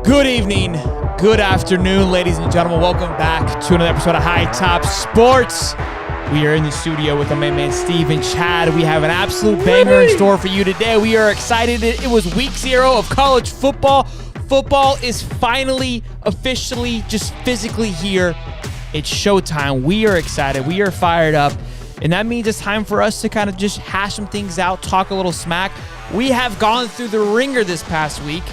Good evening, good afternoon, ladies and gentlemen. Welcome back to another episode of High Top Sports. We are in the studio with my man Steve and Chad. We have an absolute banger in store for you today. We are excited. It was week 0 of college football. Football is finally, officially, just physically here. It's showtime. We are excited. We are fired up. And that means it's time for us to kind of just hash some things out, talk a little smack. We have gone through the ringer this past week.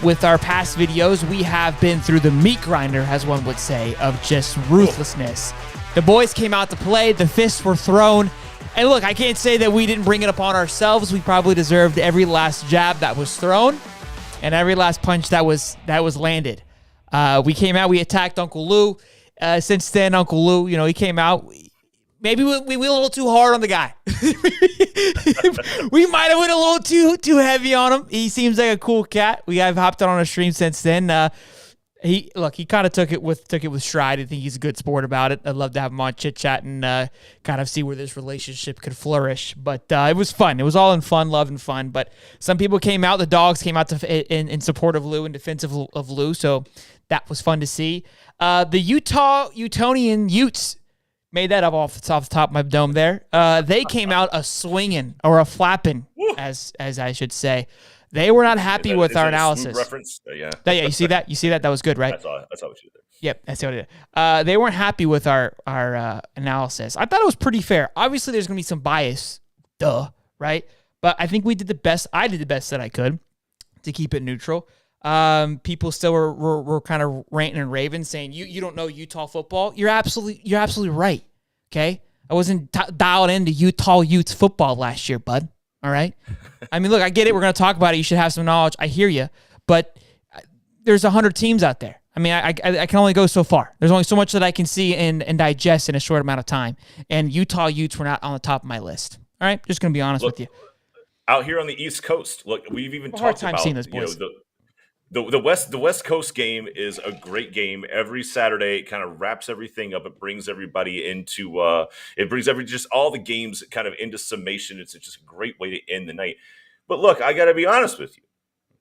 With our past videos, we have been through the meat grinder, as one would say, of just ruthlessness. The boys came out to play. The fists were thrown. And look, I can't say that we didn't bring it upon ourselves. We probably deserved every last jab that was thrown and every last punch that was landed. We came out. We attacked Uncle Lou. Since then, Uncle Lou, he came out. Maybe we went a little too hard on the guy. We might have went a little too heavy on him. He seems like a cool cat. We have hopped on a stream since then. He kind of took it with stride. I think he's a good sport about it. I'd love to have him on chit chat and kind of see where this relationship could flourish. But it was fun. It was all in fun, love, and fun. But some people came out. The dogs came out in support of Lou, in defense of Lou. So that was fun to see. The Utonian Utes. Made that up off the top of my dome there. They came out a swinging or a flapping, as I should say. They were not happy with our analysis. Reference? Yeah. You see that? You see that? That was good, right? I saw what you did. Yep, that's what it did. They weren't happy with our analysis. I thought it was pretty fair. Obviously, there's going to be some bias, right? But I think we did the best. I did the best that I could to keep it neutral. People still were kind of ranting and raving, saying you don't know Utah football. You're absolutely right. Okay, I wasn't dialed into Utah Utes football last year, bud. All right. I mean, look, I get it. We're going to talk about it. You should have some knowledge. I hear you, but there's 100 teams out there. I mean, I can only go so far. There's only so much that I can see and digest in a short amount of time. And Utah Utes were not on the top of my list. All right, just going to be honest with you. Out here on the East Coast, look, we've even talked about seeing this, boys. The West Coast game is a great game. Every Saturday, it kind of wraps everything up. It brings everybody into just all the games kind of into summation. It's just a great way to end the night. But look, I got to be honest with you.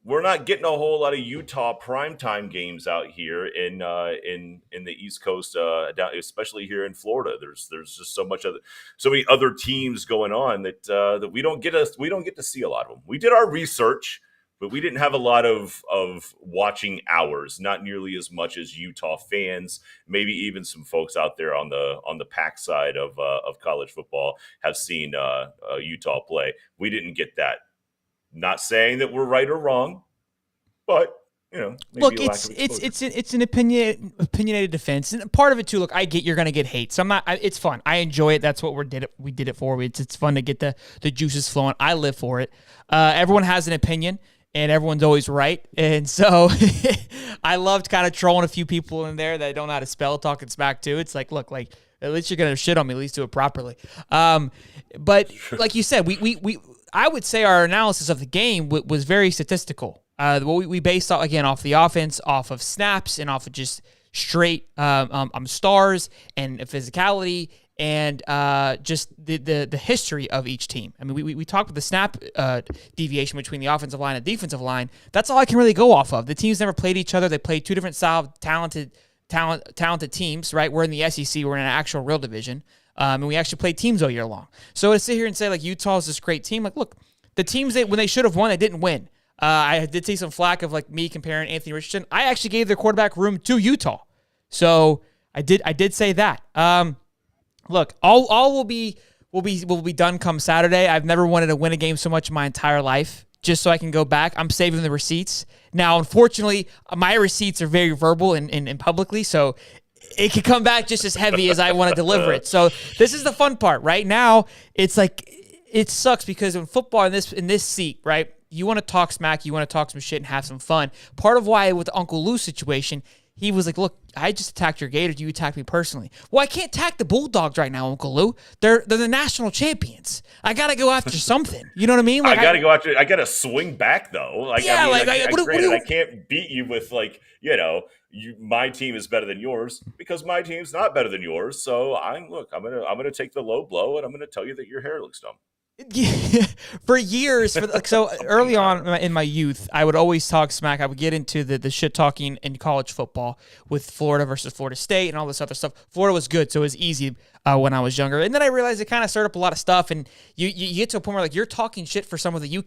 We're not getting a whole lot of Utah primetime games out here in the East Coast, especially here in Florida. There's just so many other teams going on that we don't get to see a lot of them. We did our research, but we didn't have a lot of watching hours, not nearly as much as Utah fans, maybe even some folks out there on the Pac side of college football have seen Utah play. We didn't get that. Not saying that we're right or wrong, but maybe look, it's an opinionated defense, and part of it too. Look, I get you're going to get hate, so I'm not. It's fun. I enjoy it. That's what we did it for. It's fun to get the juices flowing. I live for it. Everyone has an opinion. And everyone's always right. And so I loved kind of trolling a few people in there that don't know how to spell, talking smack too. It's like, look, like at least you're going to shit on me. At least do it properly. But like you said, I would say our analysis of the game was very statistical. We based, again, off the offense, off of snaps, and off of just straight stars and physicality and just the history of each team. I mean, we talked about the snap deviation between the offensive line and defensive line. That's all I can really go off of. The teams never played each other. They played two different style talented teams, right? We're in the SEC. We're in an actual real division. And we actually played teams all year long. So to sit here and say, like, Utah is this great team, like, look, the teams when they should have won, they didn't win. I did see some flack of, like, me comparing Anthony Richardson. I actually gave their quarterback room to Utah. So I did say that. Look, all will be done come Saturday. I've never wanted to win a game so much in my entire life, just so I can go back. I'm saving the receipts. Now, unfortunately, my receipts are very verbal and publicly, so it could come back just as heavy as I want to deliver it. So this is the fun part. Right now, it's like it sucks because in football, in this seat, right, you want to talk smack, you want to talk some shit and have some fun. Part of why with the Uncle Lou situation, he was like, look, I just attacked your Gator. You attacked me personally. Well, I can't attack the Bulldogs right now, Uncle Lou. They're the national champions. I got to go after something. You know what I mean? Like, I got to go after – I got to swing back, though. Like, yeah, I can't beat you with, like, my team is better than yours because my team's not better than yours. So I'm gonna take the low blow and I'm gonna tell you that your hair looks dumb. For years, so early on in my youth, I would always talk smack. I would get into the shit talking in college football with Florida versus Florida State and all this other stuff. Florida was good, so it was easy when I was younger. And then I realized it kind of stirred up a lot of stuff, and you get to a point where like you're talking shit for someone that you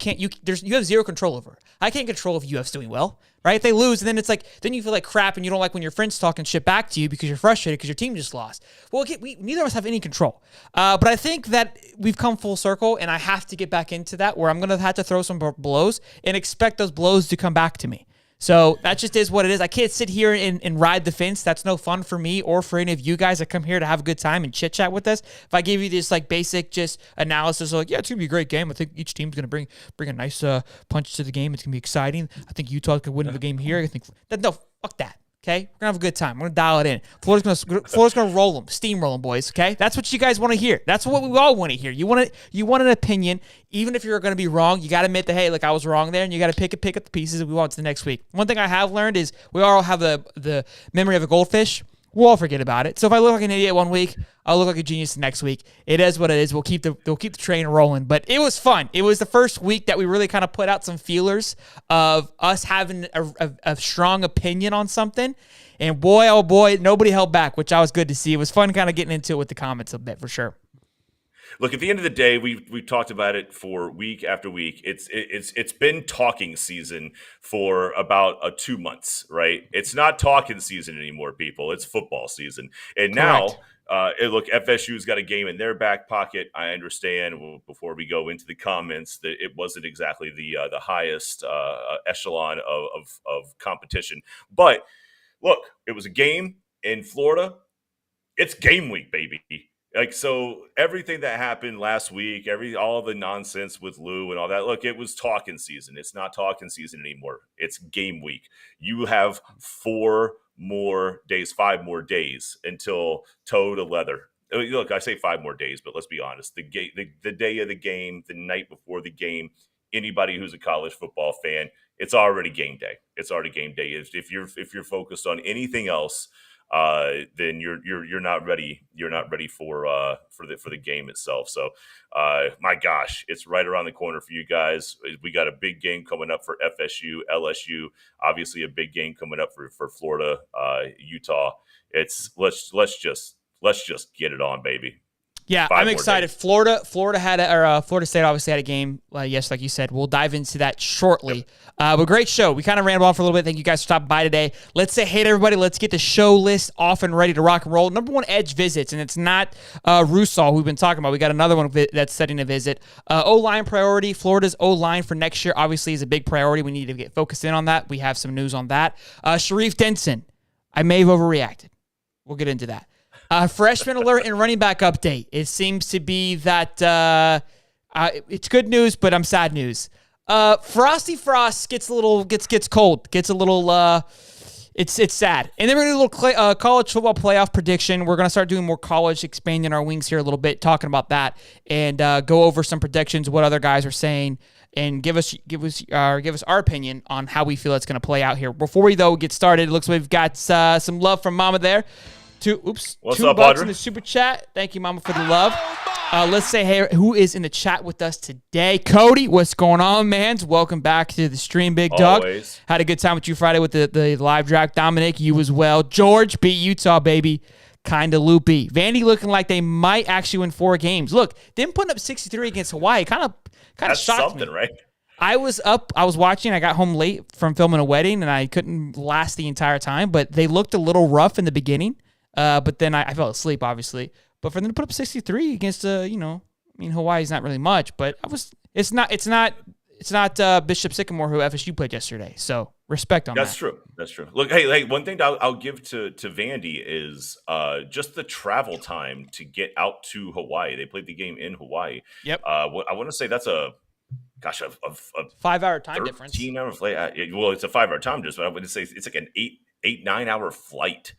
have zero control over. I can't control if UF's doing well. Right? If they lose, and then it's like, then you feel like crap, and you don't like when your friend's talking shit back to you because you're frustrated because your team just lost. Well, neither of us have any control. But I think that we've come full circle, and I have to get back into that where I'm going to have to throw some blows and expect those blows to come back to me. So that just is what it is. I can't sit here and ride the fence. That's no fun for me or for any of you guys that come here to have a good time and chit chat with us. If I give you this like basic just analysis, like, yeah, it's gonna be a great game. I think each team's gonna bring a nice punch to the game. It's gonna be exciting. I think Utah could win the game here. I think that no, fuck that. Okay, we're gonna have a good time. We're gonna dial it in. Florida's gonna roll them, steamroll them, boys. Okay, that's what you guys want to hear. That's what we all want to hear. You want an opinion, even if you're gonna be wrong. You got to admit that hey, like I was wrong there, and you got to pick up the pieces that we want to the next week. One thing I have learned is we all have the memory of a goldfish. We'll all forget about it. So if I look like an idiot one week, I'll look like a genius the next week. It is what it is. We'll keep the train rolling. But it was fun. It was the first week that we really kind of put out some feelers of us having a strong opinion on something. And boy, oh boy, nobody held back, which I was good to see. It was fun kind of getting into it with the comments a bit for sure. Look, at the end of the day, we've talked about it for week after week. It's been talking season for about 2 months, right? It's not talking season anymore, people. It's football season, and Correct. now. Look, FSU's got a game in their back pocket. I understand. Well, before we go into the comments, that it wasn't exactly the highest echelon of competition. But look, it was a game in Florida. It's game week, baby. Like, so everything that happened last week, all the nonsense with Lou and all that, look, it was talking season. It's not talking season anymore. It's game week. You have 5 more days until toe to leather. Look, I say 5 more days, but let's be honest. The day of the game, the night before the game, anybody who's a college football fan, it's already game day. It's already game day. If you're focused on anything else, then you're not ready. You're not ready for the game itself. So, my gosh, it's right around the corner for you guys. We got a big game coming up for FSU, LSU. Obviously, a big game coming up for Florida, Utah. It's let's just get it on, baby. Yeah, 5 I'm more excited. days. Florida State obviously had a game. Yes, like you said, we'll dive into that shortly. But great show. We kind of ran on for a little bit. Thank you guys for stopping by today. Let's say hey to everybody. Let's get the show list off and ready to rock and roll. Number one, Edge visits, and it's not Rusall who we've been talking about. We got another one that's setting a visit. O-line priority. Florida's O-line for next year obviously is a big priority. We need to get focused in on that. We have some news on that. Sharif Denson. I may have overreacted. We'll get into that. Freshman alert and running back update. It seems to be that it's good news, but I'm sad news. Frosty Frost gets cold, gets a little. It's sad. And then we're gonna do a little college football playoff prediction. We're gonna start doing more college, expanding our wings here a little bit, talking about that, and go over some predictions, what other guys are saying, and give us our opinion on how we feel it's gonna play out here. Before we though get started, it looks like we've got some love from Mama there. What's $2 up, Audrey? in the super chat. Thank you, Mama, for the love. Let's say hey, who is in the chat with us today? Cody, what's going on, mans? Welcome back to the stream, big dog. Always. Had a good time with you Friday with the live draft. Dominic, you as well. George beat Utah, baby. Kind of loopy. Vandy looking like they might actually win 4 games. Look, them putting up 63 against Hawaii kind of That's shocked something, me. right? I was watching. I got home late from filming a wedding, and I couldn't last the entire time. But they looked a little rough in the beginning. But then I fell asleep, obviously. But for them to put up 63 against, Hawaii's not really much. But it's not Bishop Sycamore who FSU played yesterday. So respect on that. That's true. Look, hey, one thing that I'll give to Vandy is just the travel time to get out to Hawaii. They played the game in Hawaii. Yep. I want to say that's a 5-hour time difference. 13-hour flight. Well, it's a 5-hour time difference, but I would say it's like an 9-hour flight.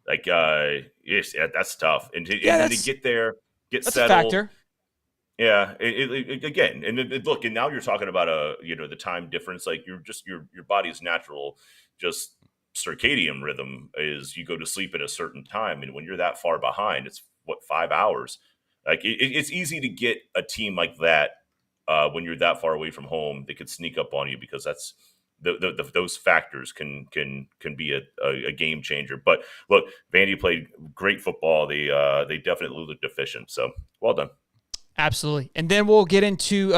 Like, yes, that's tough. And to get there, get that's settled. A factor. Yeah. Again, look, and now you're talking about the time difference. Like your body's natural, just circadian rhythm is you go to sleep at a certain time, and when you're that far behind, it's 5 hours. Like it's easy to get a team like that when you're that far away from home, they could sneak up on you because that's those factors can be a game changer. But look, Vandy played great football. They definitely looked deficient. So well done. Absolutely. And then we'll get into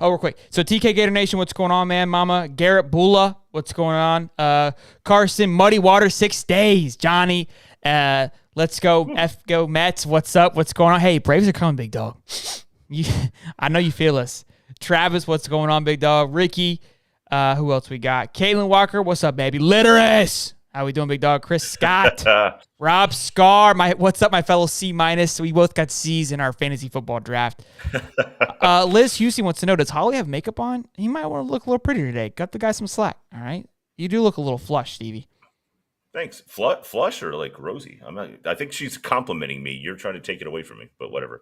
real quick. So TK Gator Nation, what's going on, man? Mama Garrett Bula, what's going on? Carson, Muddy Water, 6 days. Johnny, let's go. Go Mets. What's up? What's going on? Hey, Braves are coming, big dog. I know you feel us. Travis, what's going on, big dog? Ricky, who else we got? Caitlin Walker, what's up, baby? Litterus. How we doing, big dog? Chris Scott, Rob Scar, what's up, my fellow C-? We both got C's in our fantasy football draft. Liz Husey wants to know, does Holly have makeup on? He might want to look a little prettier today. Cut the guy some slack, all right? You do look a little flush, Stevie. Thanks. Flush or like rosy? I think she's complimenting me. You're trying to take it away from me, but whatever.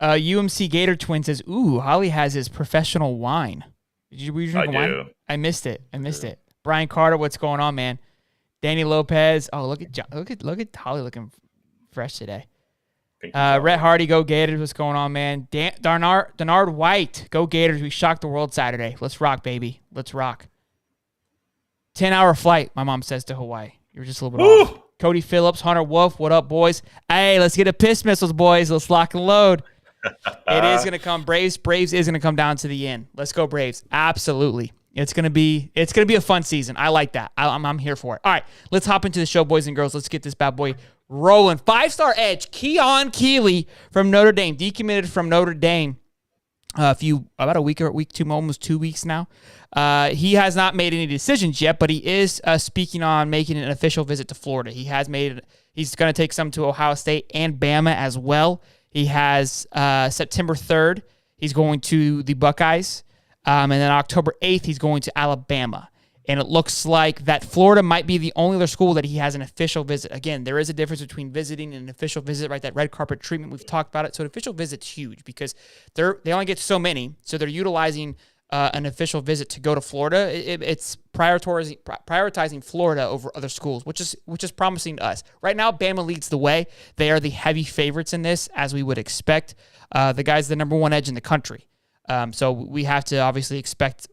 UMC Gator Twin says, ooh, Holly has his professional wine. Were you drinking wine? I missed it. Brian Carter, what's going on, man? Danny Lopez. Oh, look at Holly looking fresh today. Rhett Hardy, go Gators. What's going on, man? Denard White, go Gators. We shocked the world Saturday. Let's rock, baby. Let's rock. 10-hour flight, my mom says, to Hawaii. You're just a little bit off. Cody Phillips, Hunter Wolf, what up, boys? Hey, let's get a piss missiles, boys. Let's lock and load. It is going to come. Braves is going to come down to the end. Let's go, Braves. Absolutely. It's gonna be a fun season. I like that. I'm here for it. All right, let's hop into the show, boys and girls. Let's get this bad boy rolling. 5-star edge, Keon Keeley from Notre Dame, decommitted from Notre Dame. About a week or almost 2 weeks now. He has not made any decisions yet, but he is speaking on making an official visit to Florida. He's going to take some to Ohio State and Bama as well. He has September 3rd. He's going to the Buckeyes. And then October 8th, he's going to Alabama. And it looks like that Florida might be the only other school that he has an official visit. Again, there is a difference between visiting and an official visit, right? That red carpet treatment, we've talked about it. So an official visit's huge because they only get so many. So they're utilizing an official visit to go to Florida. It's prioritizing Florida over other schools, which is promising to us. Right now, Bama leads the way. They are the heavy favorites in this, as we would expect. The guy's the number one edge in the country. So we have to obviously expect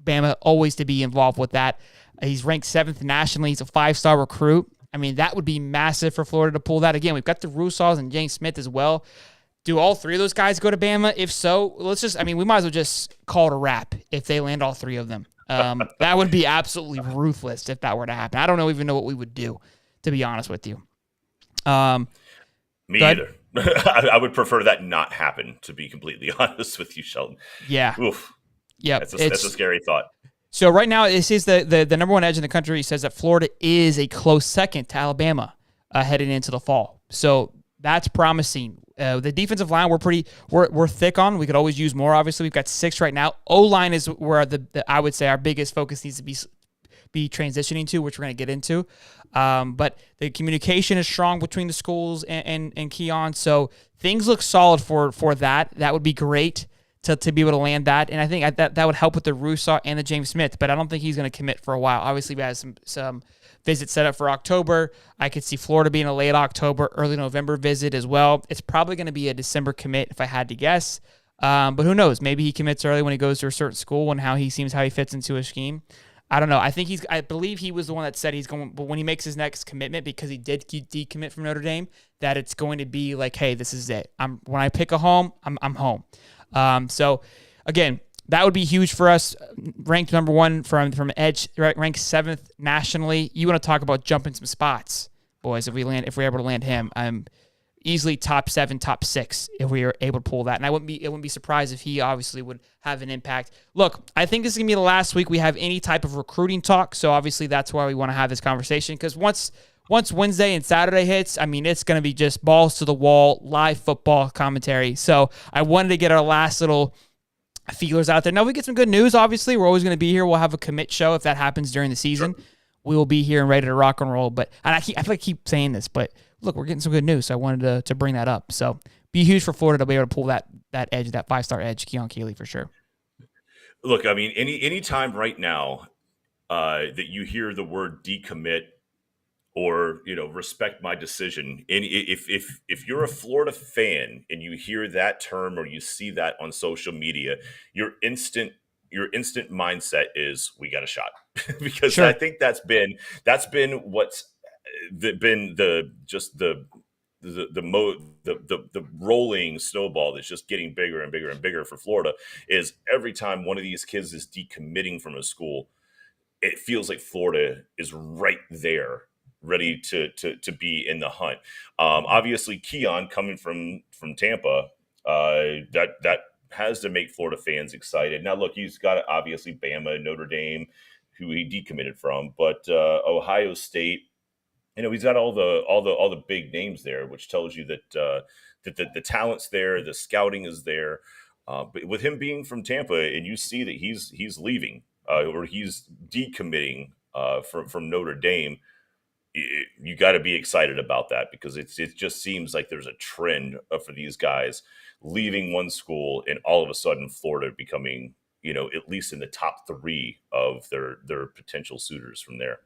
Bama always to be involved with that. He's ranked 7th nationally. He's a 5-star recruit. I mean, that would be massive for Florida to pull that. Again, we've got the Russalls and James Smith as well. Do all three of those guys go to Bama? If so, we might as well just call it a wrap if they land all three of them. That would be absolutely ruthless if that were to happen. I don't even know what we would do, to be honest with you. Me either. I would prefer that not happen, to be completely honest with you, Sheldon. Yeah. Oof. Yeah. That's a scary thought. So right now, this is the number one edge in the country. He says that Florida is a close second to Alabama heading into the fall. So that's promising. The defensive line we're thick on. We could always use more. Obviously, we've got 6 right now. O-line is where I would say our biggest focus needs to be transitioning to, which we're going to get into. But the communication is strong between the schools and Keon. So things look solid for that. That would be great to be able to land that. And I think that would help with the Russo and the James Smith, but I don't think he's going to commit for a while. Obviously, we have some visits set up for October. I could see Florida being a late October, early November visit as well. It's probably going to be a December commit if I had to guess. But who knows? Maybe he commits early when he goes to a certain school and how he fits into a scheme. I don't know. I believe he was the one that said he's going, but when he makes his next commitment, because he did decommit from Notre Dame, that it's going to be like, hey, this is it. When I pick a home, I'm home. So again, that would be huge for us. Ranked number 1 from Edge, ranked 7th nationally. You want to talk about jumping some spots, boys? If we're able to land him, I'm easily top 7, top 6 if we are able to pull that. And I wouldn't be surprised if he obviously would have an impact. Look, I think this is gonna be the last week we have any type of recruiting talk. So obviously that's why we want to have this conversation, because once Wednesday and Saturday hits, I mean, it's going to be just balls to the wall, live football commentary. So I wanted to get our last little feelers out there. Now, if we get some good news, obviously, we're always going to be here. We'll have a commit show if that happens during the season. Sure. We will be here and ready to rock and roll. But I feel like I keep saying this, but look, we're getting some good news, so I wanted to bring that up. So be huge for Florida to be able to pull that edge, that 5-star edge, Keon Keeley, for sure. Look, I mean, any time right now that you hear the word decommit or respect my decision. And if you're a Florida fan and you hear that term or you see that on social media, your instant your instant mindset is we got a shot. Because I Sure. think that's been what's been the just the rolling snowball that's just getting bigger and bigger and bigger for Florida. Is every time one of these kids is decommitting from a school, it feels like Florida is right there, ready to be in the hunt. Obviously, Keon coming from Tampa, that has to make Florida fans excited. Now, look, he's got obviously Bama, Notre Dame, who he decommitted from, but Ohio State. He's got all the big names there, which tells you that the talent's there, the scouting is there. But with him being from Tampa, and you see that he's leaving, or he's decommitting from Notre Dame, you got to be excited about that, because it just seems like there's a trend for these guys leaving one school and all of a sudden Florida becoming, at least in the top three of their potential suitors from there.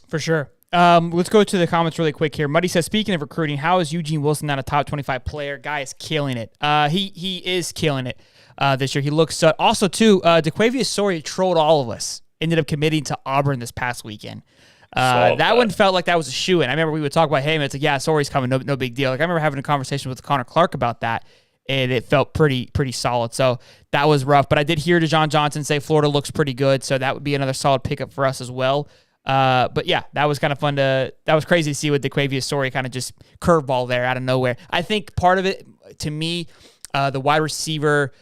For sure. Let's go to the comments really quick here. Muddy says, speaking of recruiting, how is Eugene Wilson not a top 25 player? Guy is killing it. He is killing it this year. He looks also too. DeQuavius Sori trolled all of us. Ended up committing to Auburn this past weekend. That one felt like that was a shoo-in. I remember we would talk about, hey, man, it's like, yeah, Sori's coming, no big deal. Like I remember having a conversation with Connor Clark about that, and it felt pretty solid. So that was rough. But I did hear DeJon Johnson say Florida looks pretty good, so that would be another solid pickup for us as well. But yeah, that was kind of fun that was crazy to see with DeQuavius Sori kind of just curveball there out of nowhere. I think part of it, to me, the wide receiver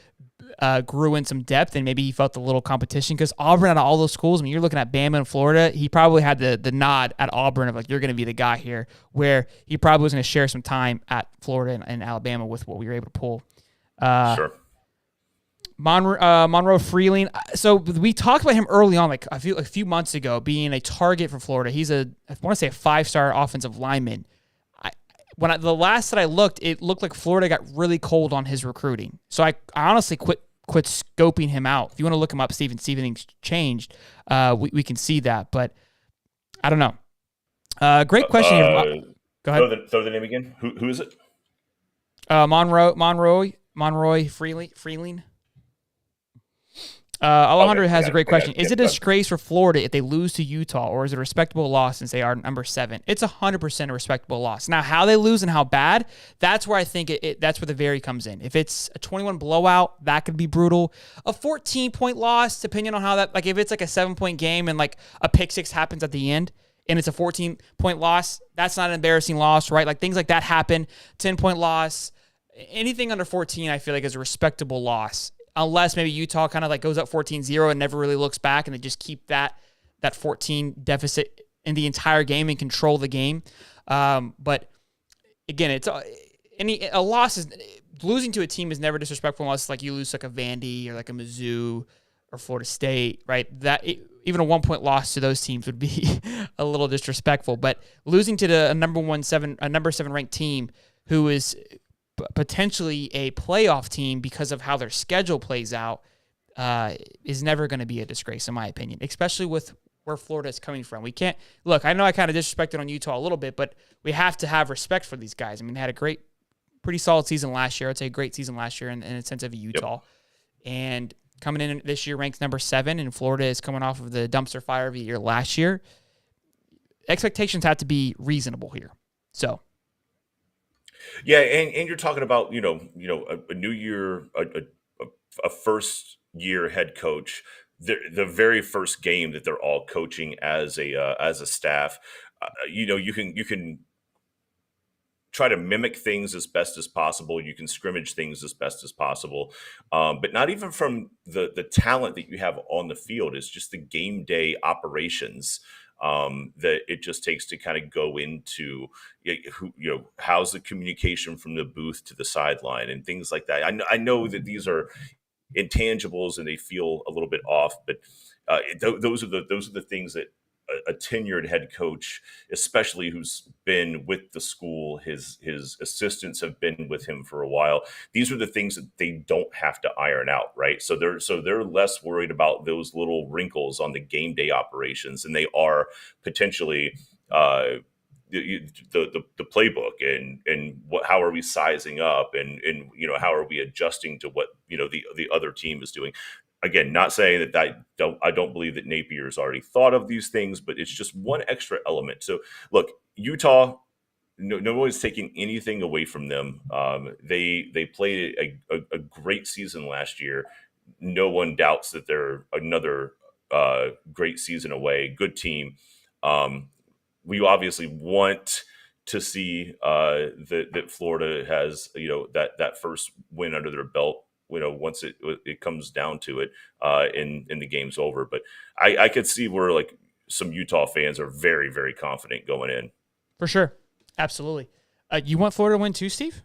grew in some depth, and maybe he felt a little competition, because Auburn, out of all those schools, I mean, you're looking at Bama and Florida, he probably had the nod at Auburn of like, you're going to be the guy here, where he probably was going to share some time at Florida and Alabama with what we were able to pull. Sure. Monroe Freeling. So we talked about him early on, like a few months ago, being a target for Florida. He's I want to say a 5-star offensive lineman. The last that I looked, it looked like Florida got really cold on his recruiting. So I honestly quit scoping him out. If you want to look him up, see if anything's changed, we can see that. But I don't know. Great question. Go ahead. Throw the name again. Who is it? Monroe Freeling. Alejandro has a great question. Is it a disgrace for Florida if they lose to Utah, or is it a respectable loss since they are number 7? It's 100% a respectable loss. Now, how they lose and how bad, that's where I think that's where the vary comes in. If it's a 21 blowout, that could be brutal. A 14-point loss, depending on how that, like if it's like a 7-point game and like a pick six happens at the end, and it's a 14-point loss, that's not an embarrassing loss, right? Like things like that happen. 10-point loss, anything under 14, I feel like is a respectable loss. Unless maybe Utah kind of like goes up 14-0 and never really looks back, and they just keep that 14 deficit in the entire game and control the game. But again, it's a loss is losing to a team is never disrespectful unless like you lose like a Vandy or like a Mizzou or Florida State, right? Even a 1-point loss to those teams would be a little disrespectful. But losing to a number 7 ranked team who is potentially a playoff team because of how their schedule plays out is never going to be a disgrace, in my opinion, especially with where Florida is coming from. We can't look. I know I kind of disrespected on Utah a little bit, but we have to have respect for these guys. I mean, they had a pretty solid season last year. I'd say a great season last year in a sense of Utah, and coming in this year ranked number 7, and Florida is coming off of the dumpster fire of the year last year. Expectations have to be reasonable here. So. Yeah, and you're talking about a new year, a first year head coach, the very first game that they're all coaching as a staff. You can try to mimic things as best as possible. You can scrimmage things as best as possible, but not even from the talent that you have on the field. It's just the game day operations that it just takes to kind of go into how's the communication from the booth to the sideline and things like that. I know that these are intangibles and they feel a little bit off, but those are the things that a tenured head coach, especially who's been with the school, his assistants have been with him for a while. These are the things that they don't have to iron out, right? So they're less worried about those little wrinkles on the game day operations than they are potentially the playbook and how are we sizing up and how are we adjusting to what the other team is doing. Again, not saying that I don't believe that Napier's already thought of these things, but it's just one extra element. So look, Utah, no one's taking anything away from them. They played a great season last year. No one doubts that they're another great season away. Good team. We obviously want to see that Florida has that first win under their belt. Once it comes down to it, in the game's over. But I could see where like some Utah fans are very, very confident going in. For sure. Absolutely. You want Florida to win too, Steve?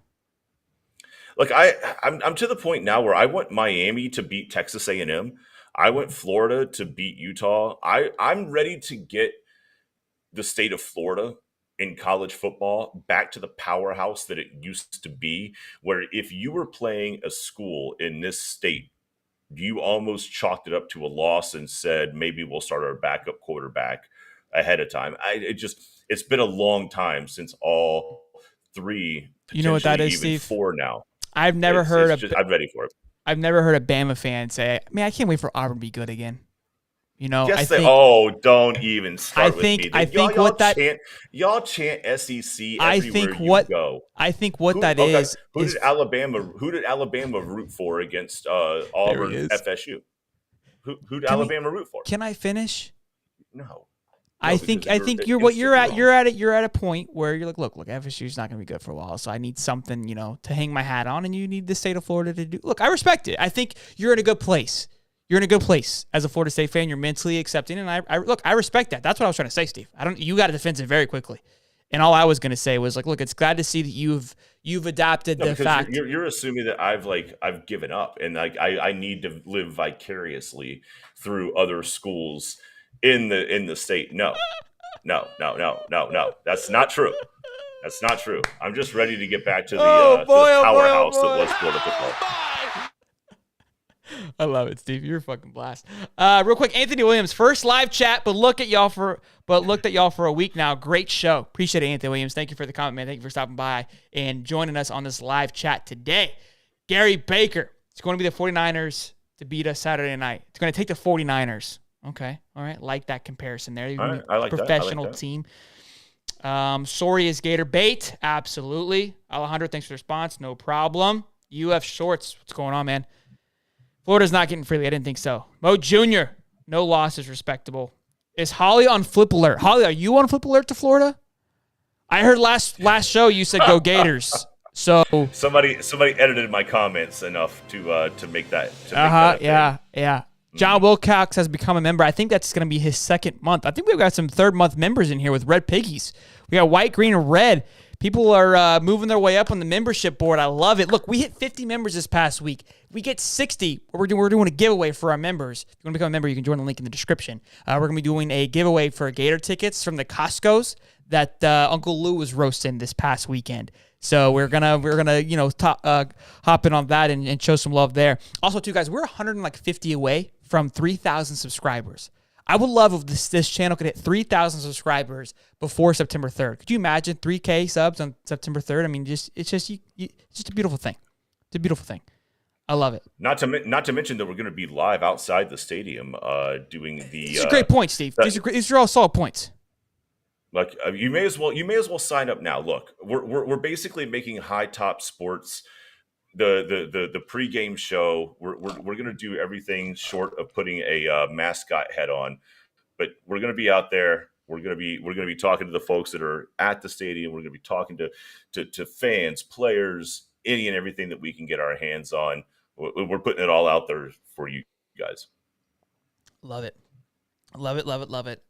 Look, I'm to the point now where I want Miami to beat Texas A&M. I want Florida to beat Utah. I'm ready to get the state of Florida in college football back to the powerhouse that it used to be, where if you were playing a school in this state, you almost chalked it up to a loss and said, maybe we'll start our backup quarterback ahead of time. It's been a long time since all three, you know what that is, even Steve? four now. I'm ready for it. I've never heard a Bama fan say, "Man, I can't wait for Auburn to be good again." Yes, don't even start with me. Y'all chant SEC everywhere you go. I think what that is. Who did Alabama root for against Auburn FSU? Who did Alabama root for? Can I finish? No. I think you're at a point where you're like, look, FSU's not going to be good for a while, so I need something, to hang my hat on, and you need the state of Florida to do. Look, I respect it. I think you're in a good place. You're in a good place as a Florida State fan. You're mentally accepting, and I respect that. That's what I was trying to say, Steve. You got a defensive very quickly, and all I was going to say was like, look, it's glad to see that you've adopted the fact. You're assuming that I've given up, and I need to live vicariously through other schools in the state. No. That's not true. That's not true. I'm just ready to get back to the powerhouse that was Florida football. I love it, Steve. You're a fucking blast. Real quick, Anthony Williams, first live chat, but looked at y'all for a week now. Great show. Appreciate it, Anthony Williams. Thank you for the comment, man. Thank you for stopping by and joining us on this live chat today. Gary Baker. It's going to be the 49ers to beat us Saturday night. It's going to take the 49ers. Okay. All right. Like that comparison there. Right. I like professional that. Team. Sorry is Gator bait. Absolutely. Alejandro, thanks for the response. No problem. UF Shorts. What's going on, man? Florida's not getting freely. I didn't think so. Mo Jr. No losses. Respectable. Is Holly on flip alert? Holly, are you on flip alert to Florida? I heard last show you said go Gators. So somebody edited my comments enough to make that. Yeah. John Wilcox has become a member. I think that's going to be his second month. I think we've got some third-month members in here with red piggies. We got white, green, and red. People are moving their way up on the membership board. I love it. Look, we hit 50 members this past week. We get 60. We're doing a giveaway for our members. If you want to become a member, you can join the link in the description. We're going to be doing a giveaway for Gator tickets from the Costco's that Uncle Lou was roasting this past weekend. So we're gonna hop in on that and show some love there. Also, too, guys, we're 150 away from 3,000 subscribers. I would love if this channel could hit 3,000 subscribers before September 3rd. Could you imagine 3K subs on September 3rd? I mean, it's just a beautiful thing. It's a beautiful thing. I love it. Not to mention that we're going to be live outside the stadium doing the. These are great points, Steve. These are all solid points. Like you may as well sign up now. Look, we're basically making High Top Sports the pregame show. We're going to do everything short of putting a mascot head on, but we're going to be out there. We're going to be talking to the folks that are at the stadium. We're going to be talking to fans, players, any and everything that we can get our hands on. We're putting it all out there for you guys. Love it. Love it.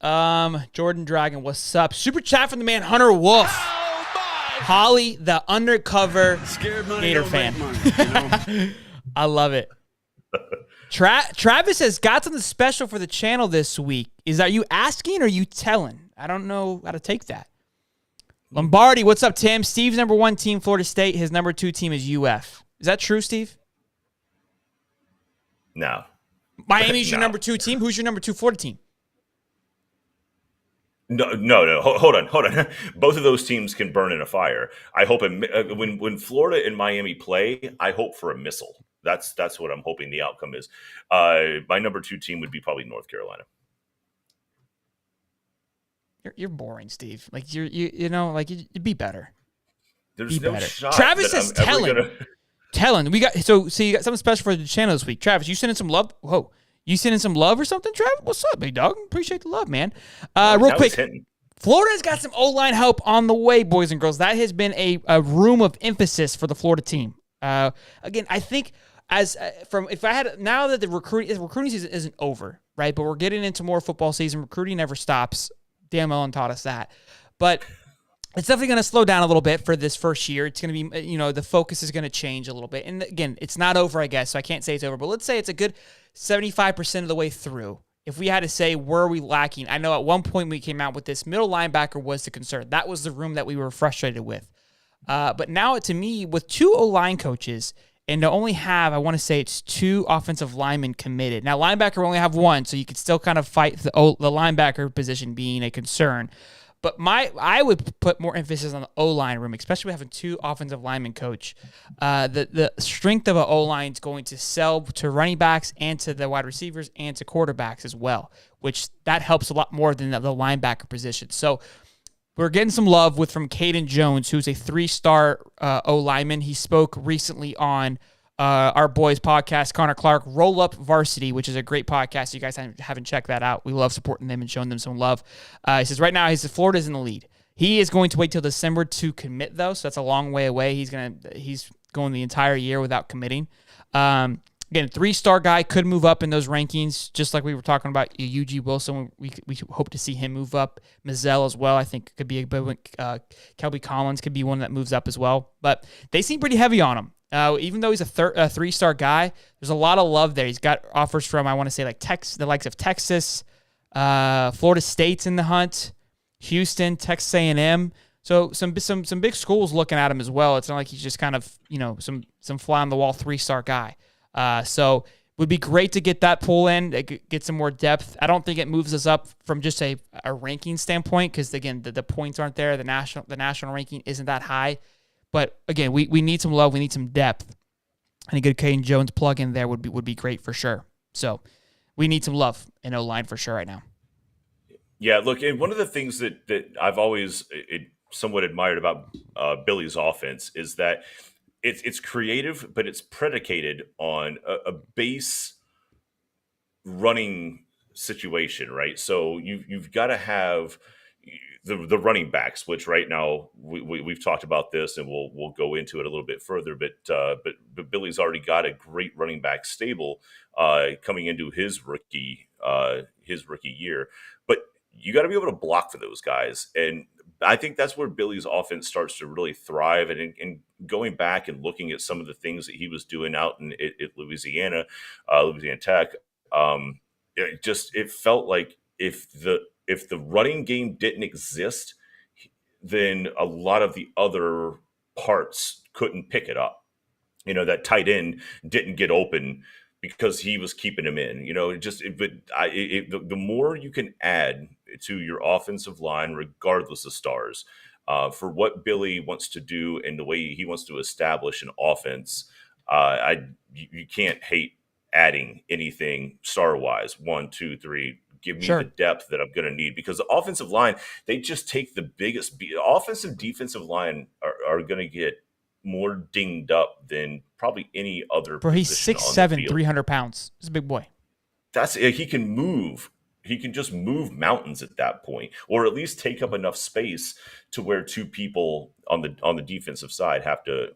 Jordan Dragon, what's up? Super chat from the man Hunter Wolf. Holly, the undercover Gator fan. I love it. Travis has got something special for the channel this week. Are you asking or are you telling? I don't know how to take that. Lombardi, what's up, Tim? Steve's number 1 team, Florida State. His number 2 team is UF. Is that true, Steve? No. Miami's your number 2 team. Who's your number 2 Florida team? No. Hold on. Both of those teams can burn in a fire. I hope when Florida and Miami play, I hope for a missile. That's what I'm hoping the outcome is. My number 2 team would be probably North Carolina. You're boring, Steve. Like you'd be better. There's no shot. Travis that is I'm ever gonna... telling. We got so you got something special for the channel this week. Travis, you sending some love? Whoa. You sending some love or something, Travis? What's up, big dog? Appreciate the love, man. Real quick, Florida's got some O-line help on the way, boys and girls. That has been a room of emphasis for the Florida team. Again, I think now that the recruiting season isn't over, right? But we're getting into more football season. Recruiting never stops. Dan Mullen taught us that. But it's definitely going to slow down a little bit for this first year. It's going to be, the focus is going to change a little bit. And again, it's not over, I guess, so I can't say it's over. But let's say it's a good 75% of the way through. If we had to say, where are we lacking? I know at one point we came out with this middle linebacker was the concern. That was the room that we were frustrated with. But now, to me, with 2 O-line coaches, and to only have, I want to say it's 2 offensive linemen committed. Now, linebacker we only have 1, so you could still kind of fight the linebacker position being a concern. But I would put more emphasis on the O-line room, especially having 2 offensive linemen coach. The strength of an O-line is going to sell to running backs and to the wide receivers and to quarterbacks as well, which that helps a lot more than the linebacker position. So we're getting some love from Caden Jones, who's a 3-star O-lineman. He spoke recently on our boys' podcast, Connor Clark, Roll Up Varsity, which is a great podcast. You guys haven't checked that out. We love supporting them and showing them some love. He says right now Florida's in the lead. He is going to wait till December to commit, though, so that's a long way away. He's going the entire year without committing. Again, 3-star guy, could move up in those rankings, just like we were talking about UG Wilson. We hope to see him move up. Mizell as well, I think, could be a big one. Kelby Collins could be one that moves up as well. But they seem pretty heavy on him. Even though he's a 3-star guy, there's a lot of love there. He's got offers from, I want to say, like the likes of Texas, Florida State's in the hunt, Houston, Texas A&M. So some big schools looking at him as well. It's not like he's just kind of some fly on the wall 3-star guy. So would be great to get that pull in, get some more depth. I don't think it moves us up from just a ranking standpoint because again the points aren't there. The national ranking isn't that high. But again, we need some love. We need some depth. And a good Caden Jones plug in there would be great for sure. So we need some love in O-line for sure right now. Yeah, look, and one of the things that I've always somewhat admired about Billy's offense is that it's creative, but it's predicated on a base running situation, right? So you've got to have the running backs, which right now we've talked about this, and we'll go into it a little bit further. But Billy's already got a great running back stable coming into his rookie year. But you got to be able to block for those guys, and I think that's where Billy's offense starts to really thrive. And going back and looking at some of the things that he was doing out in Louisiana Tech, it felt like if the running game didn't exist, then a lot of the other parts couldn't pick it up. That tight end didn't get open because he was keeping him in. The more you can add to your offensive line, regardless of stars, for what Billy wants to do and the way he wants to establish an offense, you can't hate adding anything star-wise. 1, 2, 3. Give me the depth that I'm going to need, because the offensive line, they just take the biggest offensive defensive line are going to get more dinged up than probably any other. Bro, he's 6'7", 300 pounds. He's a big boy. He can move. He can just move mountains at that point, or at least take up enough space to where 2 people on the defensive side have to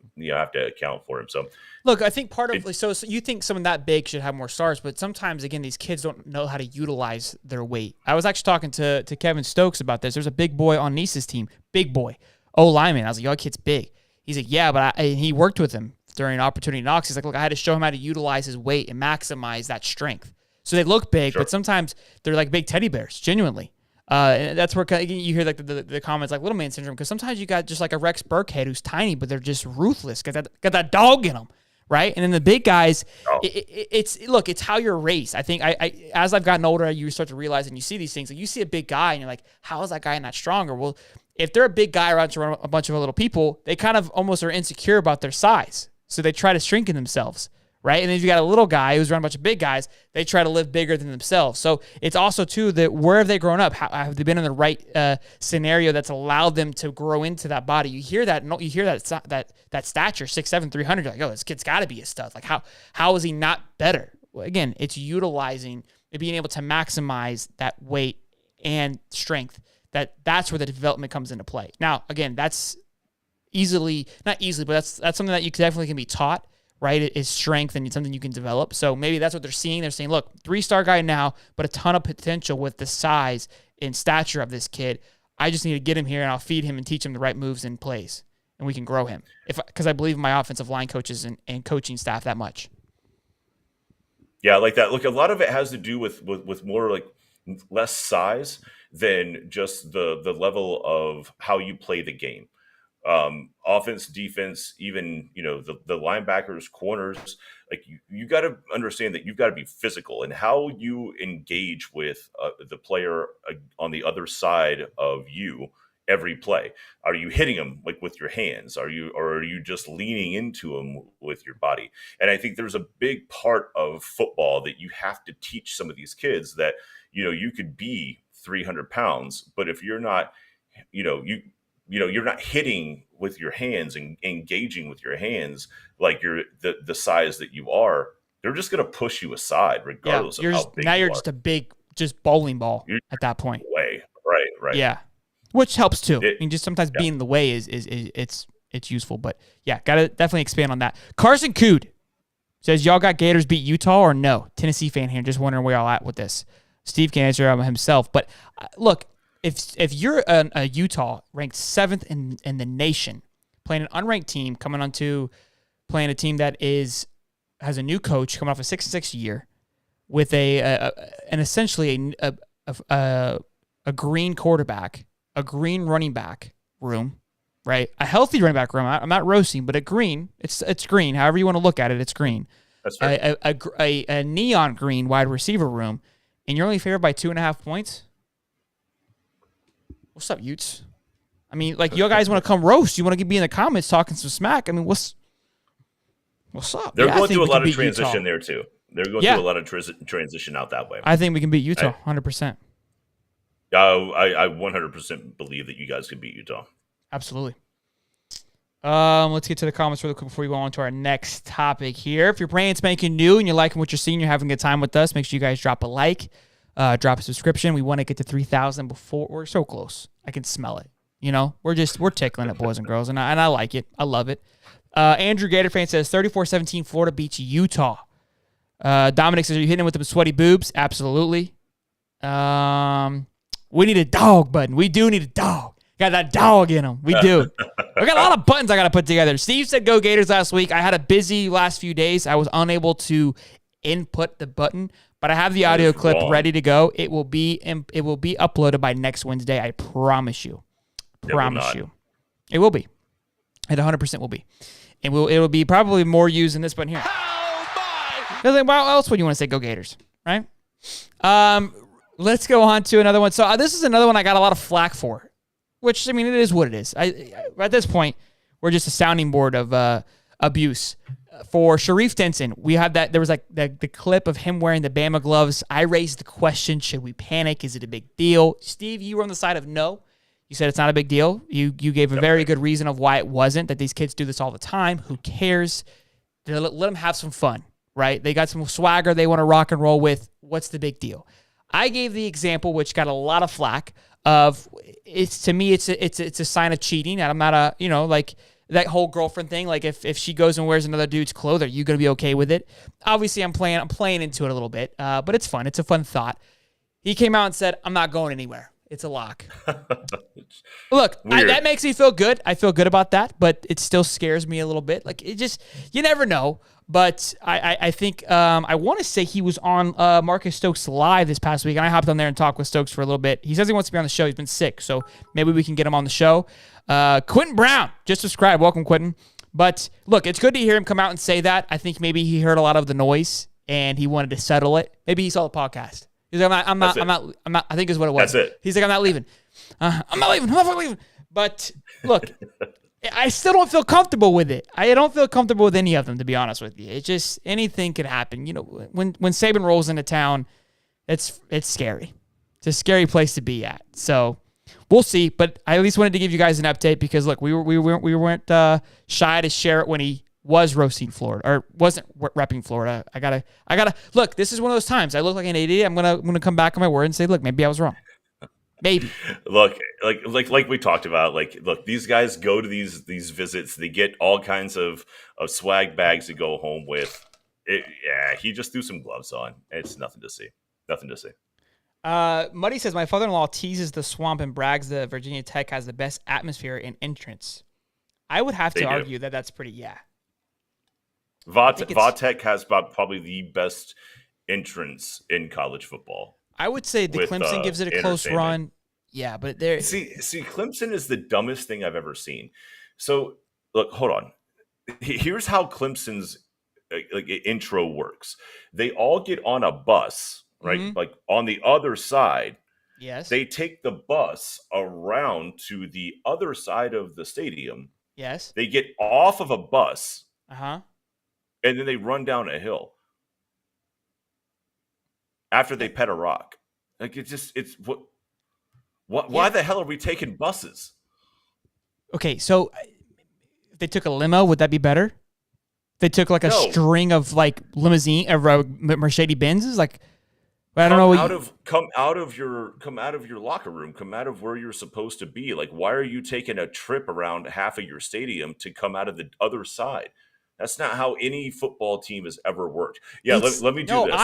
account for him. So look, I think so you think someone that big should have more stars, but sometimes again these kids don't know how to utilize their weight. I was actually talking to Kevin Stokes about this. There's a big boy on Nice's team, big boy, lineman. I was like, "Yo, kid's big." He's like, "Yeah, but he worked with him during Opportunity Knocks." He's like, "Look, I had to show him how to utilize his weight and maximize that strength." So they look big, but sometimes they're like big teddy bears, genuinely. And that's where you hear like the comments like little man syndrome, because sometimes you got just like a Rex Burkhead who's tiny, but they're just ruthless, got that dog in them. right? And then the big guys, Oh. it's how you're raised. I think I as I've gotten older, you start to realize and you see these things. Like you see a big guy and you're like, how is that guy not stronger? Well, if they're a big guy around a bunch of little people, they kind of almost are insecure about their size. So they try to shrink in themselves, right? And then if you got a little guy who's around a bunch of big guys, they try to live bigger than themselves. So it's also, too, that where have they grown up? Have they been in the right scenario that's allowed them to grow into that body? You hear that stature, 6'7", 300, you're like, oh, this kid's got to be a stud. Like, how is he not better? Well, again, it's utilizing and being able to maximize that weight and strength. That's where the development comes into play. Now, again, that's not easily, but that's something that you definitely can be taught, right? It is strength and it's something you can develop. So maybe that's what they're seeing. They're saying, look, 3-star guy now, but a ton of potential with the size and stature of this kid. I just need to get him here and I'll feed him and teach him the right moves and plays, and we can grow him. Because I believe in my offensive line coaches and coaching staff that much. Yeah, I like that. Look, a lot of it has to do with more like less size than just the level of how you play the game. Offense, defense, even, the linebackers, corners, like you got to understand that you've got to be physical, and how you engage with the player on the other side of you every play. Are you hitting them like with your hands? Or are you just leaning into them with your body? And I think there's a big part of football that you have to teach some of these kids that, you could be 300 pounds, but if you're not, you're not hitting with your hands and engaging with your hands like you're the size that you are, they're just going to push you aside regardless of how big now you're you just a big, just bowling ball at that point. Way. Right. Yeah. Which helps too. Just sometimes being in the way is it's useful. But yeah, gotta definitely expand on that. Carson Cood says, y'all got Gators beat Utah or no? Tennessee fan here, just wondering where y'all at with this. Steve can answer himself. But look, if you're a Utah ranked 7th in the nation, playing an unranked team, coming onto playing a team that has a new coach coming off a 6-6 year with an essentially a green quarterback, a green running back room, right? A healthy running back room. I'm not roasting, but a green. It's green. However you want to look at it, it's green. That's right. A neon green wide receiver room, and you're only favored by 2.5 points. What's up, Utes? I mean, like, you guys want to come roast? You want to be in the comments talking some smack? I mean, what's up? They're going through a lot of transition Utah there too. They're going through a lot of transition out that way. I think we can beat Utah, 100%. I 100% believe that you guys can beat Utah. Absolutely. Let's get to the comments really quick before we go on to our next topic here. If you're brand spanking new and you're liking what you're seeing, you're having a good time with us, make sure you guys drop a like, drop a subscription. We want to get to 3,000 before we're so close. I can smell it. We're tickling it, boys and girls, and I like it. I love it. Andrew Gator fan says 34-17 Florida beats Utah. Dominic says, are you hitting with the sweaty boobs? Absolutely. We need a dog button. We do need a dog. Got that dog in them. We do. I got a lot of buttons I got to put together. Steve said go Gators last week. I had a busy last few days. I was unable to input the button, but I have the audio clip ready to go. It will be uploaded by next Wednesday. I promise you. It will be. It 100% will be. And it will be probably more used than this button here. Well, else would you want to say go Gators, right? Let's go on to another one. So this is another one I got a lot of flack for, which, I mean, it is what it is. At this point, we're just a sounding board of abuse. For Sharif Denson, we had that. There was like the clip of him wearing the Bama gloves. I raised the question, should we panic? Is it a big deal? Steve, you were on the side of no. You said it's not a big deal. You gave a very good reason of why it wasn't, that these kids do this all the time. Who cares? Let them have some fun, right? They got some swagger they want to rock and roll with. What's the big deal? I gave the example, which got a lot of flack, of it's a sign of cheating. And I'm not like that whole girlfriend thing. Like if she goes and wears another dude's clothes, are you going to be okay with it? Obviously, I'm playing into it a little bit, but it's fun. It's a fun thought. He came out and said, I'm not going anywhere. It's a lock. Look, that makes me feel good. I feel good about that, but it still scares me a little bit. Like, you never know. But I think I want to say he was on Marcus Stokes Live this past week, and I hopped on there and talked with Stokes for a little bit. He says he wants to be on the show. He's been sick, so maybe we can get him on the show. Quentin Brown just subscribed. Welcome, Quentin. But look, it's good to hear him come out and say that. I think maybe he heard a lot of the noise and he wanted to settle it. Maybe he saw the podcast. He's like, I'm not. I think is what it was. That's it. He's like, I'm not leaving. I'm not leaving. But look, I still don't feel comfortable with it. I don't feel comfortable with any of them, to be honest with you. It's just anything could happen. You know, when Saban rolls into town, it's scary. It's a scary place to be at. So we'll see. But I at least wanted to give you guys an update because look, we weren't shy to share it when he was roasting Florida or wasn't repping Florida. I gotta look. This is one of those times I look like an idiot. I'm gonna come back on my word and say, look, maybe I was wrong. Maybe. Look, like we talked about, look, these guys go to these visits, they get all kinds of swag bags to go home with. He just threw some gloves on. It's nothing to see. Nothing to see. Muddy says, my father-in-law teases the swamp and brags that Virginia Tech has the best atmosphere and entrance. I would have to argue that that's pretty, Va-Tech has probably the best entrance in college football. I would say the Clemson gives it a close run. Yeah, but there. See, Clemson is the dumbest thing I've ever seen. So, look, hold on. Here's how Clemson's intro works. They all get on a bus, right? Mm-hmm. Like on the other side. Yes. They take the bus around to the other side of the stadium. Yes. They get off of a bus. Uh-huh. And then they run down a hill after they pet a rock. Like why the hell are we taking buses? Okay, so if they took a limo, would that be better? If they took like a string of like limousine or Mercedes Benzes, like I don't know. Come out of your locker room. Come out of where you're supposed to be. Like, why are you taking a trip around half of your stadium to come out of the other side? That's not how any football team has ever worked. Yeah, let me do this.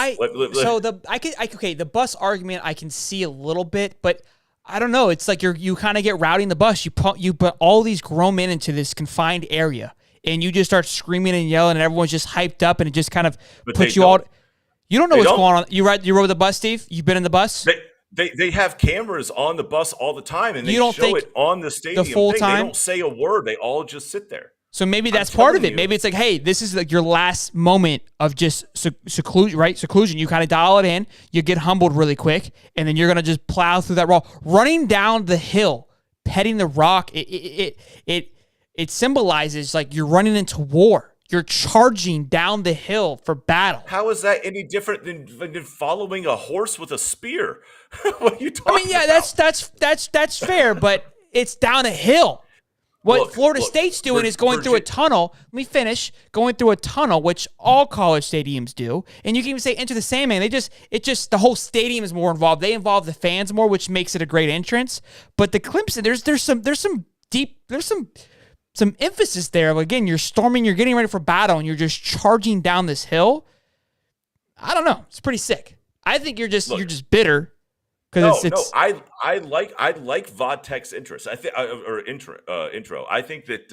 The bus argument I can see a little bit, but I don't know. It's like you kind of get routing the bus. You put all these grown men into this confined area, and you just start screaming and yelling, and everyone's just hyped up, and it just kind of puts you all. You don't know what's going on. You rode the bus, Steve? You've been in the bus? They have cameras on the bus all the time, and they show it on the stadium the full time? They don't say a word. They all just sit there. So maybe that's part of it. Maybe it's like, hey, this is like your last moment of just seclusion, right? Seclusion. You kind of dial it in. You get humbled really quick, and then you're going to just plow through that roll. Running down the hill, petting the rock, it symbolizes like you're running into war. You're charging down the hill for battle. How is that any different than following a horse with a spear? What are you talking about? That's fair, but it's down a hill. What Florida State's doing is going through a tunnel. Let me finish. Going through a tunnel, which all college stadiums do. And you can even say Enter the Sandman. The whole stadium is more involved. They involve the fans more, which makes it a great entrance. But the Clemson, there's some emphasis there. Again, you're storming, you're getting ready for battle, and you're just charging down this hill. I don't know. It's pretty sick. I think you're just bitter. I like Va-Tech's interest. I think intro. I think that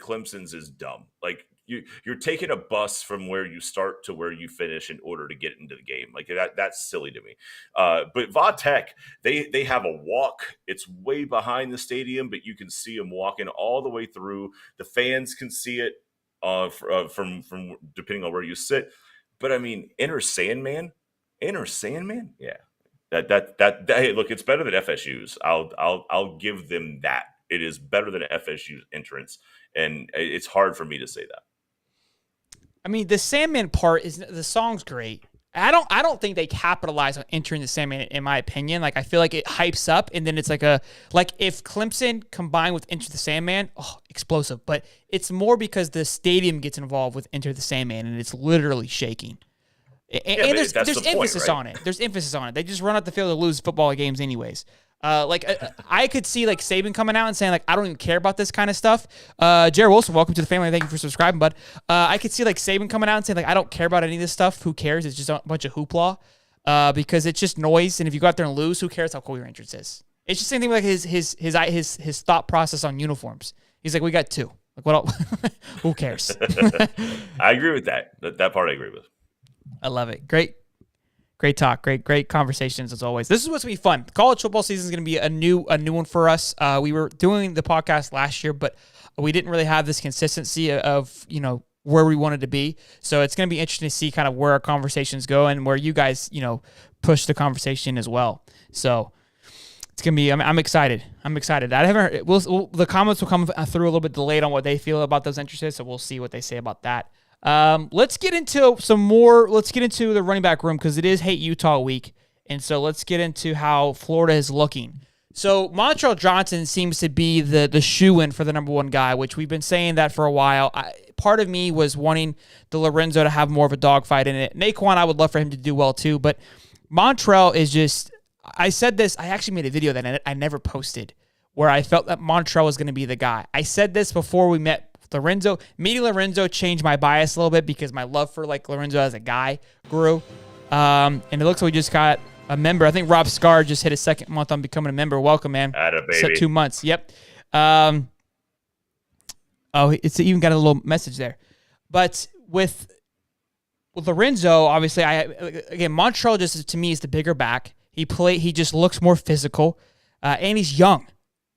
Clemson's is dumb. Like you're taking a bus from where you start to where you finish in order to get into the game. Like that's silly to me. But Va-Tech, they have a walk. It's way behind the stadium, but you can see them walking all the way through. The fans can see it from depending on where you sit. But I mean, Enter Sandman, yeah. That hey, look, it's better than FSU's. I'll give them that. It is better than FSU's entrance, and it's hard for me to say that. I mean, the Sandman part the song's great. I don't think they capitalize on entering the Sandman in my opinion. Like I feel like it hypes up, and then it's like if Clemson combined with Enter the Sandman, explosive. But it's more because the stadium gets involved with Enter the Sandman, and it's literally shaking. And there's emphasis on it. There's emphasis on it. They just run out the field to lose football games anyways. I could see like Saban coming out and saying like I don't even care about this kind of stuff. Jared Wilson, welcome to the family. Thank you for subscribing, bud. I could see like Saban coming out and saying like I don't care about any of this stuff. Who cares? It's just a bunch of hoopla because it's just noise. And if you go out there and lose, who cares how cool your entrance is? It's just the same thing like his thought process on uniforms. He's like, we got two. Like what? Who cares? I agree with that. That part I agree with. I love it. Great Great talk. Great conversations as always. This is what's gonna be fun. College football season is gonna be a new one for us. We were doing the podcast last year, but we didn't really have this consistency of where we wanted to be. So it's gonna be interesting to see kind of where our conversations go and where you guys push the conversation as well. So it's gonna be. I'm excited. I haven't heard. The comments will come through a little bit delayed on what they feel about those entrances, so we'll see what they say about that. Let's get into some more. Let's get into the running back room because it is Hate Utah week, and so let's get into how Florida is looking. So Montrell Johnson seems to be the shoe-in for the number one guy, which we've been saying that for a while. Part of me was wanting the Lorenzo to have more of a dogfight in it. Naquan, I would love for him to do well too, but Montrell is just. I said this. I actually made a video that I never posted where I felt that Montrell was going to be the guy. I said this before we met Lorenzo. Meeting Lorenzo changed my bias a little bit because my love for Lorenzo as a guy grew. And it looks like we just got a member. I think Rob Scar just hit his second month on becoming a member. Welcome, man. Atta baby. So 2 months. Yep. It's even got a little message there. But with Lorenzo, obviously, Montrell just to me is the bigger back. He just looks more physical, and he's young.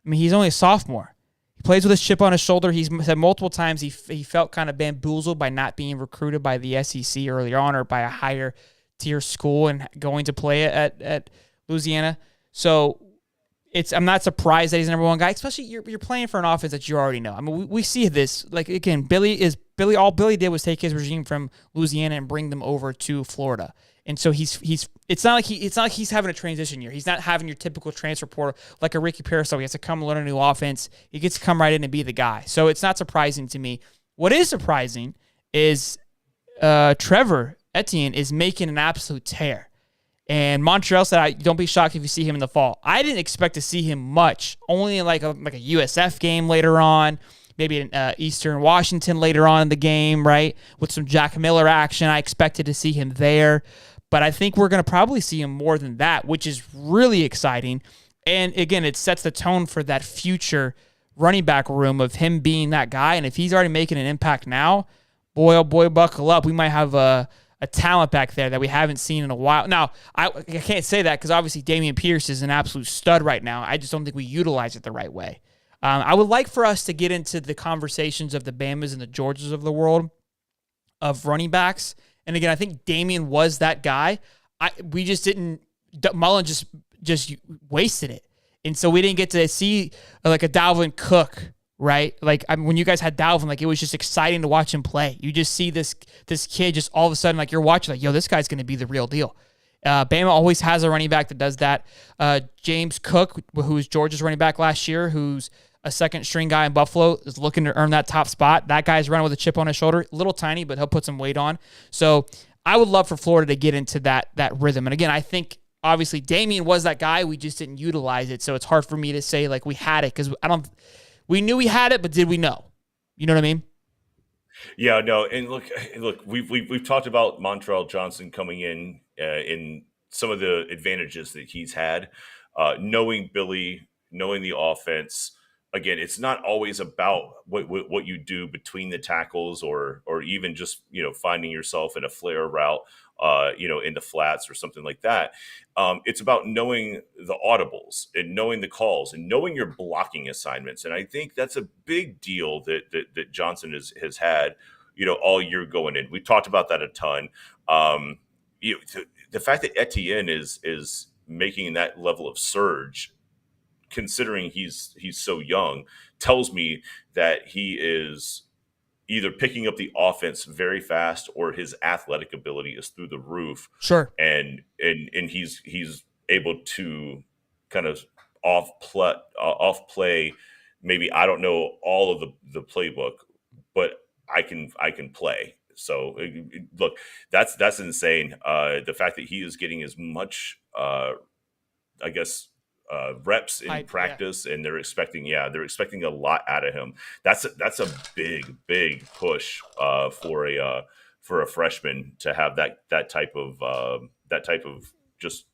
I mean, he's only a sophomore. He plays with a chip on his shoulder. He's said multiple times he felt kind of bamboozled by not being recruited by the SEC earlier on or by a higher tier school and going to play at Louisiana. So I'm not surprised that he's the number one guy, especially you're playing for an offense that you already know. I mean, we see this. Again, all Billy did was take his regime from Louisiana and bring them over to Florida. And so it's not like he's having a transition year. He's not having your typical transfer portal like a Ricky Parasol. He has to come and learn a new offense. He gets to come right in and be the guy. So it's not surprising to me. What is surprising is Trevor Etienne is making an absolute tear. And Montreal said, don't be shocked if you see him in the fall. I didn't expect to see him much, only in like a USF game later on, maybe in Eastern Washington later on in the game, right? With some Jack Miller action. I expected to see him there. But I think we're going to probably see him more than that, which is really exciting. And again, it sets the tone for that future running back room of him being that guy. And if he's already making an impact now, boy, oh boy, buckle up. We might have a talent back there that we haven't seen in a while. Now, I can't say that because obviously Damian Pierce is an absolute stud right now. I just don't think we utilize it the right way. I would like for us to get into the conversations of the Bamas and the Georgias of the world of running backs. And again, I think Damian was that guy. We just didn't. Mullen just wasted it, and so we didn't get to see like a Dalvin Cook, right? When you guys had Dalvin, it was just exciting to watch him play. You just see this kid just all of a sudden you're watching yo, this guy's going to be the real deal. Bama always has a running back that does that. James Cook, who was Georgia's running back last year, who's a second-string guy in Buffalo, is looking to earn that top spot. That guy's running with a chip on his shoulder. A little tiny, but he'll put some weight on. So I would love for Florida to get into that rhythm. And again, I think, obviously, Damian was that guy. We just didn't utilize it. So it's hard for me to say, we had it because we knew we had it, but did we know? You know what I mean? Yeah, no. And look, we've talked about Montrell Johnson coming in some of the advantages that he's had, knowing Billy, knowing the offense. Again, it's not always about what you do between the tackles or even just finding yourself in a flare route, in the flats or something like that. It's about knowing the audibles and knowing the calls and knowing your blocking assignments. And I think that's a big deal that Johnson has had, all year going in. We talked about that a ton. The fact that Etienne is making that level of surge, considering he's so young, tells me that he is either picking up the offense very fast or his athletic ability is through the roof. Sure. And he's able to kind of off play. Maybe I don't know all of the playbook, but I can play. So look, that's insane. The fact that he is getting as much, reps in practice, and they're expecting a lot out of him. That's a big push for a freshman to have that type of just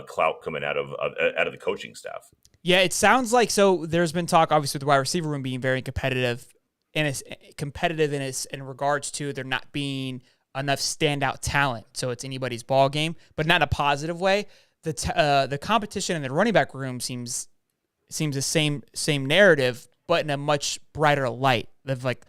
clout coming out of the coaching staff. Yeah, it sounds like so. There's been talk, obviously, with the wide receiver room being very competitive, and it's competitive in regards to there not being enough standout talent, so it's anybody's ball game, but not in a positive way. The competition in the running back room seems the same narrative, but in a much brighter light. Of like,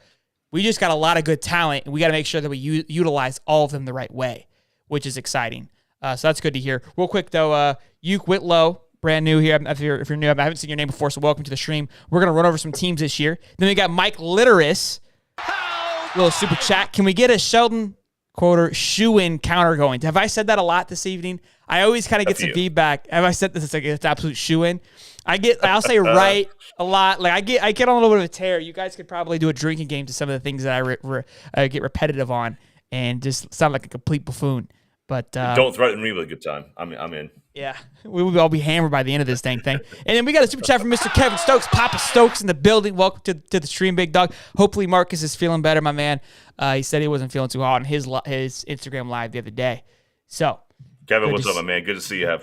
we just got a lot of good talent, and we got to make sure that we utilize all of them the right way, which is exciting. So that's good to hear. Real quick though, Uke Whitlow, brand new here. If you're new, I haven't seen your name before, so welcome to the stream. We're gonna run over some teams this year. Then we got Mike Litteris, little super chat. Can we get a Sheldon Quarter shoe-in counter going? Have I said that a lot this evening? I always kind of get some feedback. Have I said this? It's like it's absolute shoe-in. I'll say right a lot. Like I get on a little bit of a tear. You guys could probably do a drinking game to some of the things that I get repetitive on and just sound like a complete buffoon. But don't threaten me with a good time. I'm in. Yeah, we will all be hammered by the end of this dang thing. And then we got a super chat from Mr. Kevin Stokes. Papa Stokes in the building. Welcome to the stream, big dog. Hopefully Marcus is feeling better, my man. He said he wasn't feeling too hot on his Instagram live the other day. So, Kevin, what's up, my man? Good to see you.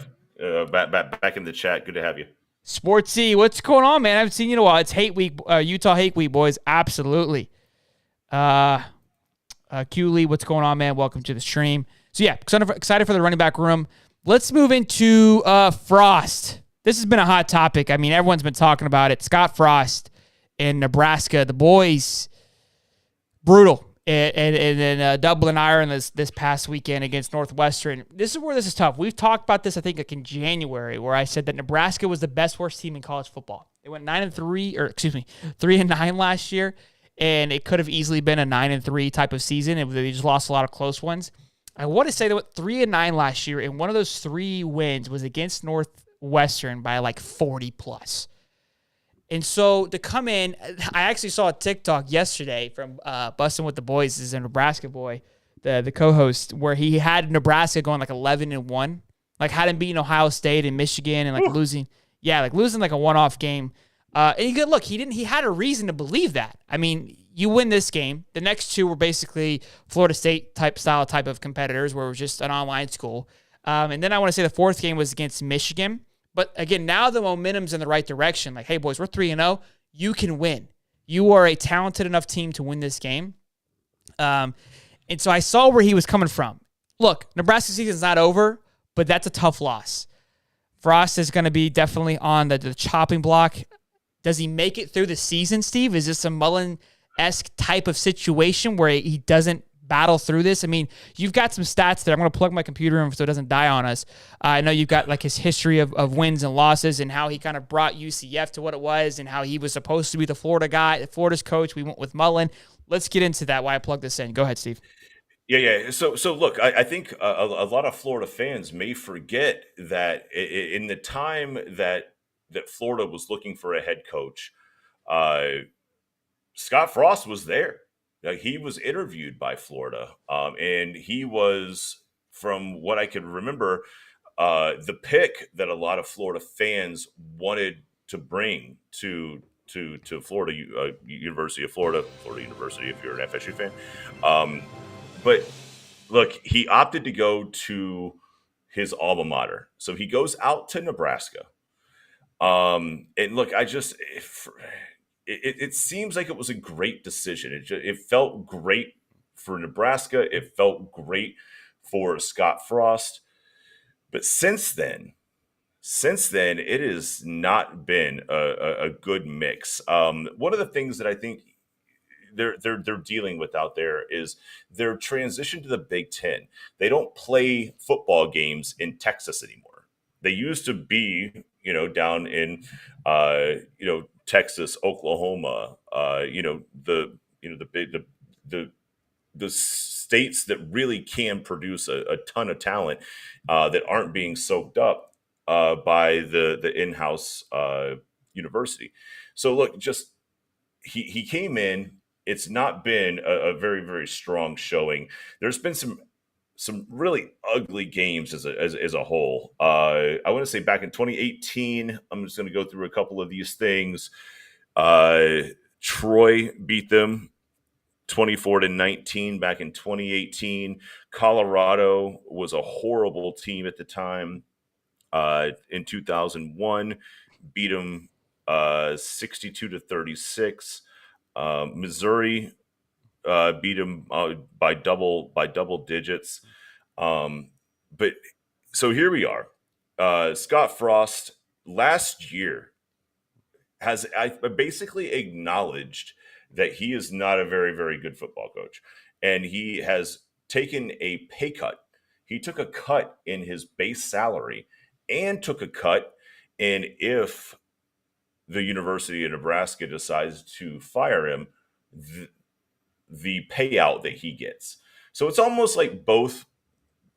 Back in the chat. Good to have you. Sportsy, what's going on, man? I haven't seen you in a while. It's Hate Week, Utah Hate Week, boys. Absolutely. Q Lee, what's going on, man? Welcome to the stream. So yeah, excited for the running back room. Let's move into Forst. This has been a hot topic. I mean, everyone's been talking about it. Scott Forst in Nebraska. The boys, brutal. And then Dublin Iron this past weekend against Northwestern. This is where this is tough. We've talked about this, I think, like in January, where I said that Nebraska was the best worst team in college football. They went 3-9 last year, and it could have easily been a 9-3 type of season if they just lost a lot of close ones. I want to say they went 3-9 last year, and one of those 3 wins was against Northwestern by like 40 plus. And so to come in, I actually saw a TikTok yesterday from Bustin' with the Boys, is a Nebraska boy, the co-host, where he had Nebraska going like 11-1, like hadn't beaten Ohio State and Michigan and like losing like a one-off game. And he had a reason to believe that. I mean, you win this game. The next 2 were basically Florida State type of competitors, where it was just an online school. And then I want to say the 4th game was against Michigan. But again, now the momentum's in the right direction. Like, hey, boys, we're 3-0. You can win. You are a talented enough team to win this game. And so I saw where he was coming from. Look, Nebraska season's not over, but that's a tough loss. Forst is going to be definitely on the chopping block. Does he make it through the season, Steve? Is this a Mullen-esque type of situation where he doesn't battle through this? I mean, you've got some stats there. I'm going to plug my computer in so it doesn't die on us. I know you've got like his history of wins and losses and how he kind of brought UCF to what it was and how he was supposed to be the Florida guy, Florida's coach. We went with Mullen. Let's get into that, why I plug this in. Go ahead, Steve. Yeah. So look, I think a lot of Florida fans may forget that in the time that Florida was looking for a head coach, Scott Forst was there. He was interviewed by Florida, and he was, from what I can remember, the pick that a lot of Florida fans wanted to bring to Florida, University of Florida University, if you're an FSU fan. But look, he opted to go to his alma mater, so he goes out to Nebraska. And look, it seems like it was a great decision. It felt great for Nebraska. It felt great for Scott Forst. But since then, it has not been a good mix. One of the things that I think they're dealing with out there is their transition to the Big Ten. They don't play football games in Texas anymore. They used to be, down in, Texas, Oklahoma, the states that really can produce a ton of talent that aren't being soaked up by the in-house university. So look, just he came in. It's not been a very, very strong showing. There's been some really ugly games as a whole. I want to say back in 2018, I'm just going to go through a couple of these things. Troy beat them 24-19 back in 2018. Colorado was a horrible team at the time. In 2001, beat them 62-36. Missouri beat him by double digits. But so here we are. Scott Frost last year has basically acknowledged that he is not a very, very good football coach. And he has taken a pay cut. He took a cut in his base salary and took a cut in if the University of Nebraska decides to fire him, the payout that he gets. So it's almost like both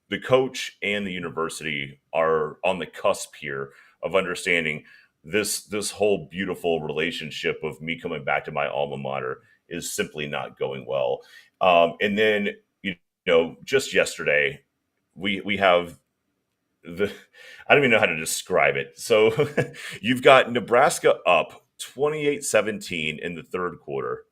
the coach and the university are on the cusp here of understanding this whole beautiful relationship of me coming back to my alma mater is simply not going well. And then just yesterday we have the I don't even know how to describe it. So you've got Nebraska up 28-17 in the third quarter.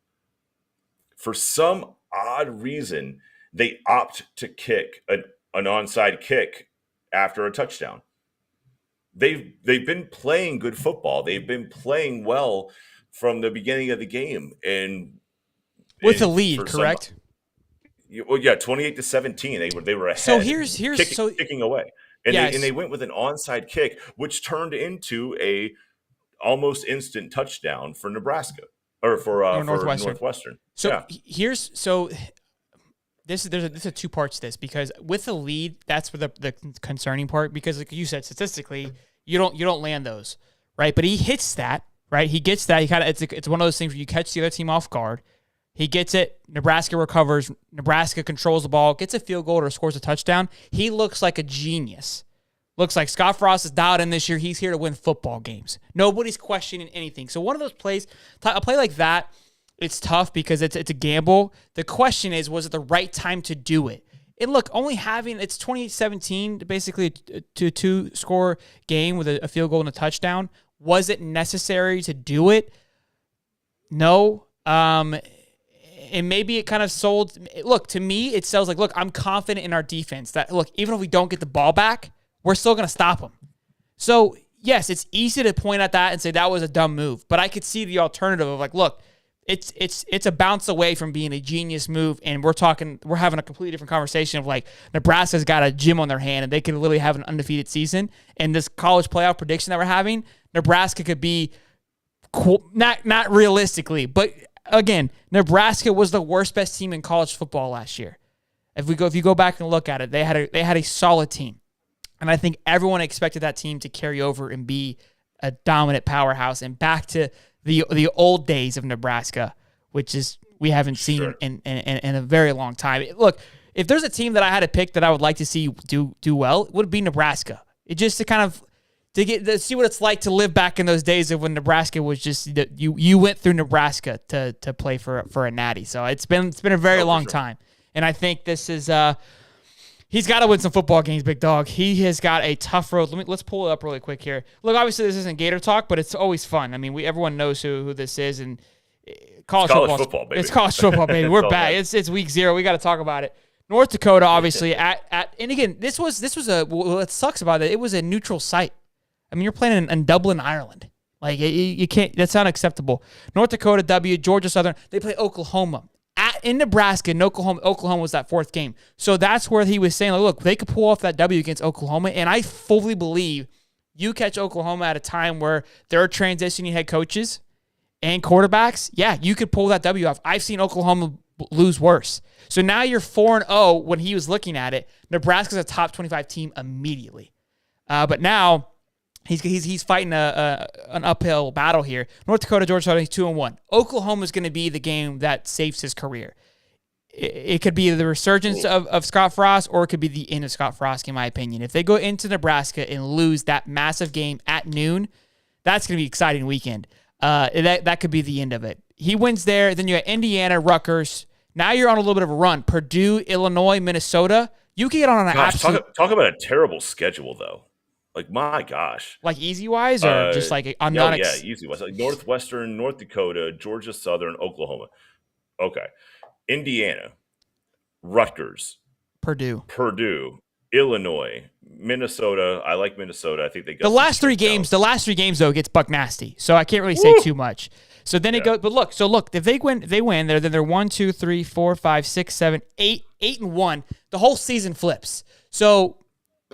For some odd reason, they opt to kick an onside kick after a touchdown. They've been playing good football. They've been playing well from the beginning of the game, and with a lead, correct? Well, yeah, 28-17. They were ahead. So here's kicking away, and they went with an onside kick, which turned into a almost instant touchdown for Nebraska or for Northwestern. So there's a two parts to this, because with the lead, that's where the concerning part, because like you said, statistically, you don't land those, right? But he hits that, right? He gets that. It's one of those things where you catch the other team off guard. He gets it. Nebraska recovers. Nebraska controls the ball, gets a field goal or scores a touchdown. He looks like a genius. Looks like Scott Frost is dialed in this year. He's here to win football games. Nobody's questioning anything. So one of those plays, a play like that, it's tough because it's a gamble. The question is, was it the right time to do it? And look, it's 2017, basically a two-score game with a field goal and a touchdown. Was it necessary to do it? No. And maybe it kind of sold. Look, to me, it sells like, look, I'm confident in our defense that, look, even if we don't get the ball back, we're still going to stop them. So, yes, it's easy to point at that and say that was a dumb move. But I could see the alternative of like, look, it's a bounce away from being a genius move, and we're having a completely different conversation of like Nebraska's got a gym on their hand and they could literally have an undefeated season. And this college playoff prediction that we're having, Nebraska could be not realistically, but again, Nebraska was the worst best team in college football last year. If you go back and look at it, they had a solid team. And I think everyone expected that team to carry over and be a dominant powerhouse and back to the old days of Nebraska, which is we haven't seen in a very long time. Look, if there's a team that I had to pick that I would like to see do well, it would be Nebraska. It just to see what it's like to live back in those days of when Nebraska was just you went through Nebraska to play for a natty. So it's been a very long time, and I think this is he's got to win some football games, big dog. He has got a tough road. Let's pull it up really quick here. Look, obviously this isn't Gator talk, but it's always fun. I mean, everyone knows who this is, and college football, baby. It's college football, baby. We're back. It's week 0. We got to talk about it. North Dakota, obviously and again, this was what sucks about it. It was a neutral site. I mean, you're playing in Dublin, Ireland. Like you can't. That's unacceptable. North Dakota W, Georgia Southern. They play Oklahoma. In Nebraska and Oklahoma was that 4th game. So that's where he was saying, like, look, they could pull off that W against Oklahoma. And I fully believe you catch Oklahoma at a time where they're transitioning head coaches and quarterbacks. Yeah, you could pull that W off. I've seen Oklahoma lose worse. So now you're 4-0 when he was looking at it. Nebraska's a top 25 team immediately. But now he's fighting an uphill battle here. North Dakota, Georgia Southern, he's 2-1. Oklahoma's going to be the game that saves his career. It could be the resurgence of Scott Frost, or it could be the end of Scott Frost, in my opinion. If they go into Nebraska and lose that massive game at noon, that's going to be an exciting weekend. That could be the end of it. He wins there. Then you got Indiana, Rutgers. Now you're on a little bit of a run. Purdue, Illinois, Minnesota. You can get on an absolute... Talk about a terrible schedule, though. Like, my gosh. Like easy-wise, or just like... easy-wise. Like Northwestern, North Dakota, Georgia Southern, Oklahoma. Okay. Indiana, Rutgers, Purdue, Illinois, Minnesota. I like Minnesota. I think they got the last three games. The last 3 games though gets buck nasty, so I can't really say too much. So then it goes. But look. If they win. They're 1, 2, 3, 4, 5, 6, 7, 8, 8-1. The whole season flips. So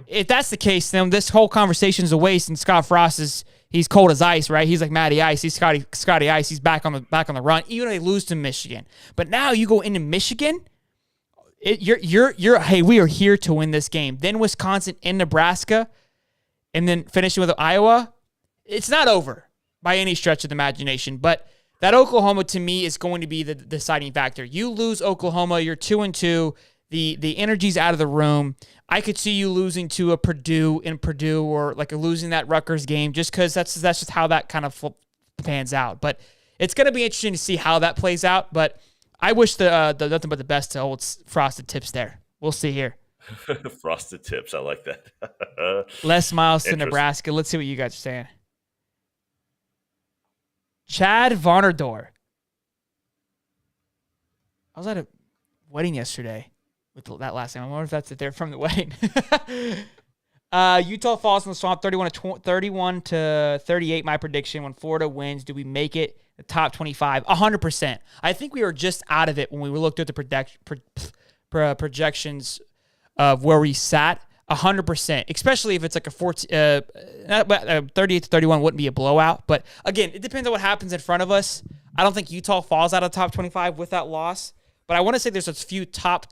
if that's the case, then this whole conversation is a waste. And Scott Frost he's cold as ice, right? He's like Matty Ice. He's Scotty Ice. He's back on the run. Even if they lose to Michigan, but now you go into Michigan. You're hey, we are here to win this game. Then Wisconsin and Nebraska, and then finishing with Iowa. It's not over by any stretch of the imagination, but that Oklahoma to me is going to be the deciding factor. You lose Oklahoma, you're 2-2. The energy's out of the room. I could see you losing to a Purdue, or like losing that Rutgers game, just because that's just how that kind of pans out. But it's going to be interesting to see how that plays out. But I wish the nothing but the best to old Frosted Tips there. We'll see here. Frosted Tips, I like that. Les Miles to Nebraska. Let's see what you guys are saying. Chad Vonerdor. I was at a wedding yesterday with that last name. I wonder if that's it. They're from the wedding. Utah falls in the swamp 31 to 38. My prediction: when Florida wins, do we make it the top 25? 100%. I think we were just out of it when we looked at the projections of where we sat. 100%, especially if it's like a 38 to 31 wouldn't be a blowout. But again, it depends on what happens in front of us. I don't think Utah falls out of the top 25 with that loss. But I want to say there's a few top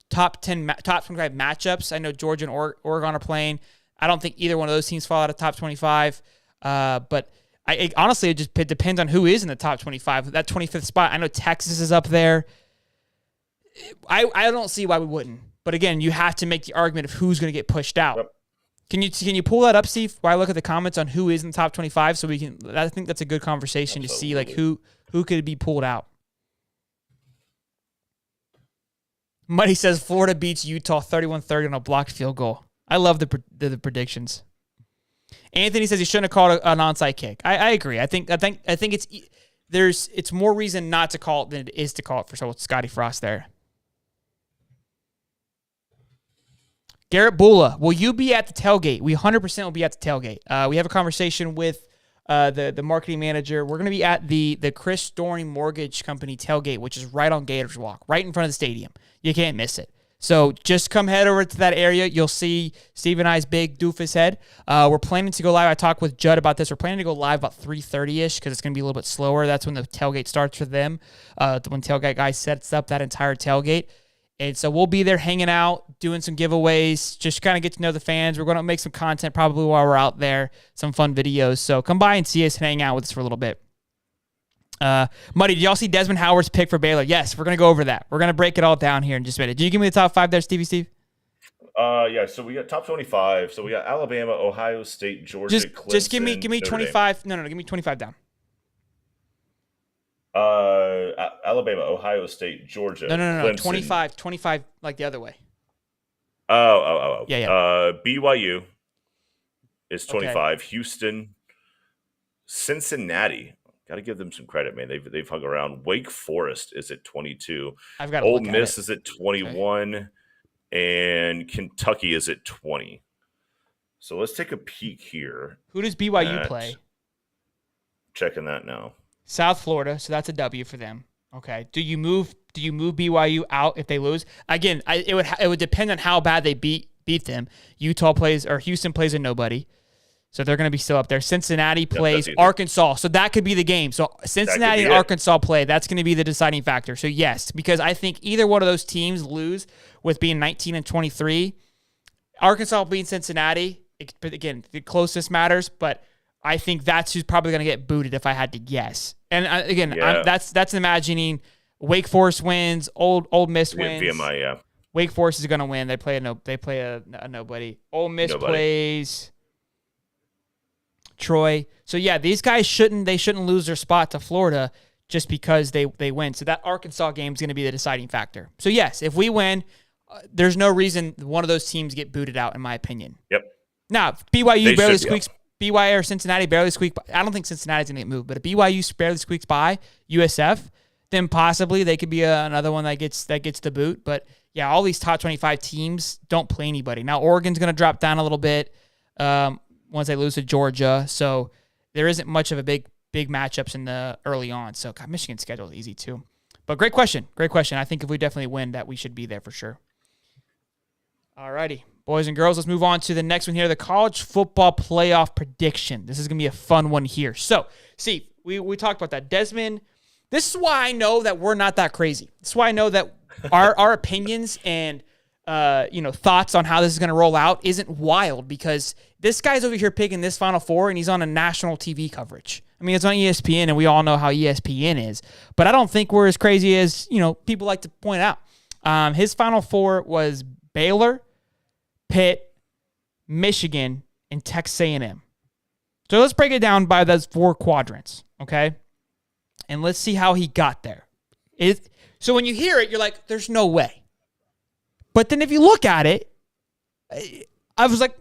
25 matchups. I know Georgia and Oregon are playing. I don't think either one of those teams fall out of top 25. But honestly, it depends on who is in the top 25. That 25th spot, I know Texas is up there. I don't see why we wouldn't. But again, you have to make the argument of who's going to get pushed out. Yep. Can you pull that up, Steve, while I look at the comments on who is in the top 25 so we can – I think that's a good conversation. Absolutely. To see like who could be pulled out. Muddy says Florida beats Utah 31-30 on a blocked field goal. I love the predictions. Anthony says he shouldn't have called an onside kick. I agree. I think it's more reason not to call it than it is to call it for Scotty Frost there. Garrett Bula, will you be at the tailgate? We 100% will be at the tailgate. We have a conversation with the marketing manager. We're going to be at the Chris Doring Mortgage Company tailgate, which is right on Gators Walk, right in front of the stadium. You can't miss it. So just come head over to that area. You'll see Steve and I's big doofus head. We're planning to go live. I talked with Judd about this. We're planning to go live about 3:30-ish because it's going to be a little bit slower. That's when the tailgate starts for them, when tailgate guy sets up that entire tailgate. And so we'll be there hanging out, doing some giveaways, just kind of get to know the fans. We're going to make some content probably while we're out there, some fun videos. So come by and see us and hang out with us for a little bit. Muddy, did y'all see Desmond Howard's pick for Baylor? Yes, we're going to go over that. We're going to break it all down here in just a minute. Did you give me the top 5 there, Steve? Yeah, so we got top 25. So we got Alabama, Ohio State, Georgia, Clemson. Just give me 25. No, give me 25 down. Alabama, Ohio State, Georgia. No. Clemson. 25 like the other way. Oh. Yeah. BYU is 25. Okay. Houston, Cincinnati. Got to give them some credit, man. They've hung around. Wake Forest is at 22. I've got Ole Miss is at 21, and Kentucky is at 20. So let's take a peek here. Who does BYU play? Checking that now. South Florida, so that's a W for them. Okay. Do you move BYU out if they lose? Again, it would depend on how bad they beat them. Houston plays a nobody. So they're going to be still up there. Cincinnati plays Arkansas. So that could be the game. So Cincinnati and Arkansas play. That's going to be the deciding factor. So yes, because I think either one of those teams lose with being 19 and 23. Arkansas beating Cincinnati, again, the closest matters, but I think that's who's probably going to get booted if I had to guess. And that's imagining Wake Forest wins, Old Miss wins. VMI, yeah. Wake Forest is going to win. They play a nobody. Old Miss plays Troy. So yeah, these guys shouldn't lose their spot to Florida just because they win. So that Arkansas game is going to be the deciding factor. So yes, if we win, there's no reason one of those teams get booted out, in my opinion. Yep. Now, BYU barely squeaks. BYU or Cincinnati barely squeak by. I don't think Cincinnati's going to get moved, but if BYU barely squeaks by USF, then possibly they could be another one that gets the boot. But yeah, all these top 25 teams don't play anybody. Now, Oregon's going to drop down a little bit once they lose to Georgia, so there isn't much of a big big matchups in the early on. So God, Michigan's schedule is easy too. But great question. Great question. I think if we definitely win, that we should be there for sure. All righty, boys and girls, let's move on to the next one here, the college football playoff prediction. This is going to be a fun one here. So, see, we talked about that. Desmond, this is why I know that we're not that crazy. This is why I know that our opinions and thoughts on how this is going to roll out isn't wild, because this guy's over here picking this Final Four, and he's on a national TV coverage. I mean, it's on ESPN, and we all know how ESPN is. But I don't think we're as crazy as, people like to point out. His Final Four was Baylor, Pitt, Michigan, and Texas A&M. So let's break it down by those 4 quadrants, okay? And let's see how he got there. So when you hear it, you're like, there's no way. But then if you look at it, I was like,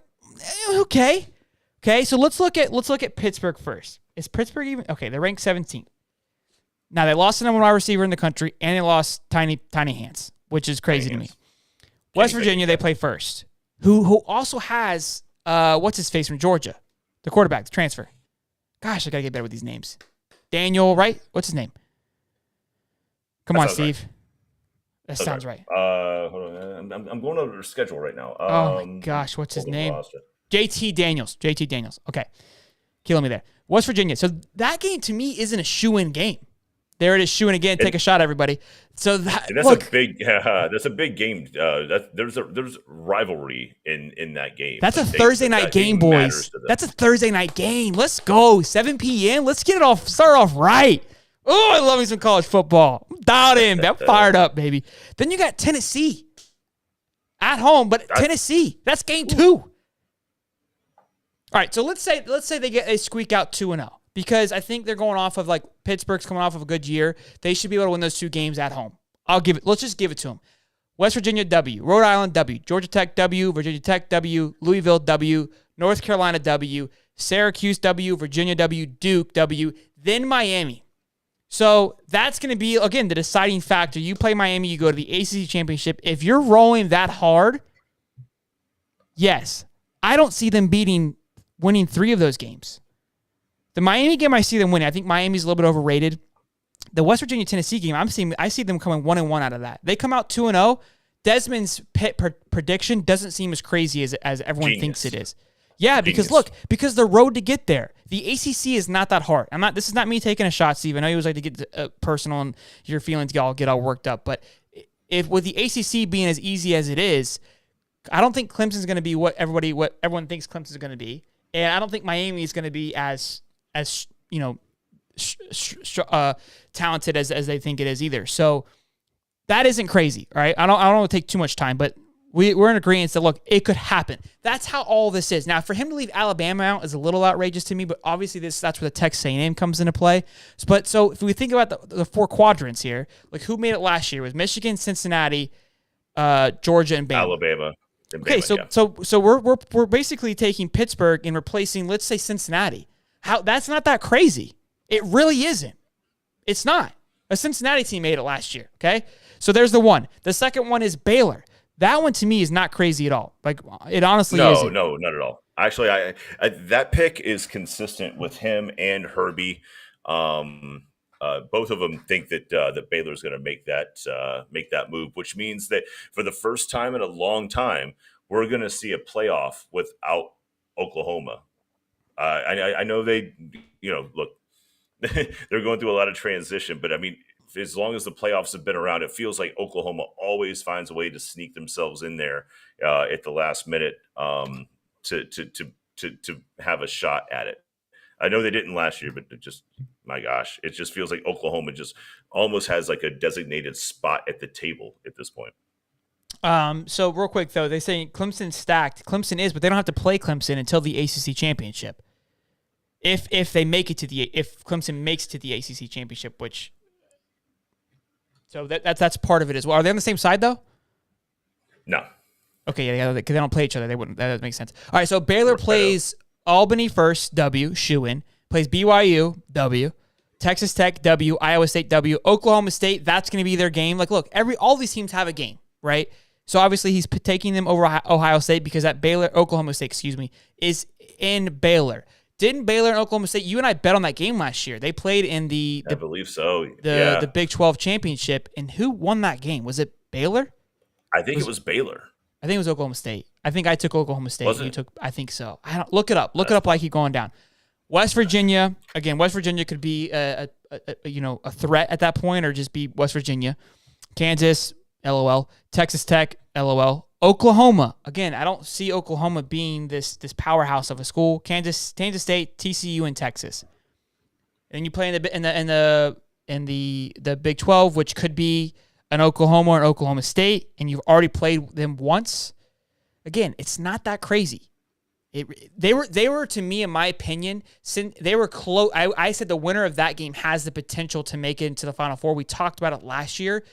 okay. Okay, so let's look at Pittsburgh first. Is Pittsburgh even? Okay, they're ranked 17th. Now, they lost the number 1 wide receiver in the country, and they lost Tiny Hands, which is crazy to me. West Virginia, they play first. Who also has, what's-his-face from Georgia? The quarterback, the transfer. Gosh, I got to get better with these names. Daniel, right? What's his name? Come on, Steve. Right. That sounds right. Hold on. I'm going over the schedule right now. Oh, my gosh. What's his name? JT Daniels. Okay. Killing me there. West Virginia. So that game, to me, isn't a shoe-in game. There it is, shoe-in again. Take a shot, everybody. So that's a big game. There's rivalry in that game. That's a Thursday night game, boys. That's a Thursday night game. Let's go. 7 p.m. Let's get it off. Start off right. Oh, I love me some college football. I'm dialed in. I'm fired up, baby. Then you got Tennessee at home, but Tennessee. That's game 2. All right, so let's say they squeak out 2-0. Because I think they're going off of, like, Pittsburgh's coming off of a good year. They should be able to win those 2 games at home. Let's just give it to them. West Virginia, W. Rhode Island, W. Georgia Tech, W. Virginia Tech, W. Louisville, W. North Carolina, W. Syracuse, W. Virginia, W. Duke, W. Then Miami. So that's going to be, again, the deciding factor. You play Miami, you go to the ACC Championship. If you're rolling that hard, yes. I don't see them winning 3 of those games. The Miami game, I see them winning. I think Miami's a little bit overrated. The West Virginia-Tennessee game, I see them coming 1-1 out of that. They come out 2-0. Desmond's prediction doesn't seem as crazy as everyone thinks it is. Yeah, because because the road to get there, the ACC is not that hard. This is not me taking a shot, Steve. I know you always like to get personal and your feelings get all worked up. But if with the ACC being as easy as it is, I don't think Clemson's going to be what everyone thinks Clemson's going to be, and I don't think Miami is going to be as talented as they think it is either. So that isn't crazy, all right? I don't want to take too much time, but we're in agreement that, look, it could happen. That's how all this is. Now, for him to leave Alabama out is a little outrageous to me, but obviously that's where the Texas A&M comes into play. So if we think about the 4 quadrants here, like who made it last year? It was Michigan, Cincinnati, Georgia, and Bama. Alabama. Okay, so we're basically taking Pittsburgh and replacing, let's say, Cincinnati. That's not that crazy. It really isn't. It's not. A Cincinnati team made it last year, okay? So there's the one. The second one is Baylor. That one to me is not crazy at all. Like, it honestly isn't. No, not at all. Actually, I that pick is consistent with him and Herbie. Both of them think that Baylor's going to make that move, which means that for the first time in a long time, we're going to see a playoff without Oklahoma. I know they, look, they're going through a lot of transition, but I mean, as long as the playoffs have been around, it feels like Oklahoma always finds a way to sneak themselves in there at the last minute to have a shot at it. I know they didn't last year, but my gosh, it just feels like Oklahoma just almost has like a designated spot at the table at this point. So real quick though, they say Clemson's stacked. Clemson is, but they don't have to play Clemson until the ACC championship. If Clemson makes it to the ACC championship, so that's part of it as well. Are they on the same side though? No. Okay, yeah, because they don't play each other. They wouldn't. That doesn't make sense. All right, so Baylor plays Albany first, W, shoe-in. Plays BYU, W. Texas Tech, W. Iowa State, W. Oklahoma State, that's going to be their game. Like, look, all these teams have a game, right? So obviously he's taking them over Ohio State because Oklahoma State, is in Baylor. Didn't Baylor and Oklahoma State? You and I bet on that game last year. They played in I believe so. the Big 12 championship, and who won that game? Was it Baylor? I think it was Baylor. I think it was Oklahoma State. I think I took Oklahoma State. Was it? You took. I think so. I don't look it up. Look it up while I keep going down. West Virginia again. West Virginia could be a threat at that point, or just be West Virginia. Kansas, LOL. Texas Tech, LOL. Oklahoma again. I don't see Oklahoma being this powerhouse of a school. Kansas State, TCU, and Texas. And you play in the Big 12, which could be an Oklahoma or Oklahoma State, and you've already played them once. Again, it's not that crazy. They were to me, in my opinion, they were close. I said the winner of that game has the potential to make it into the Final Four. We talked about it last year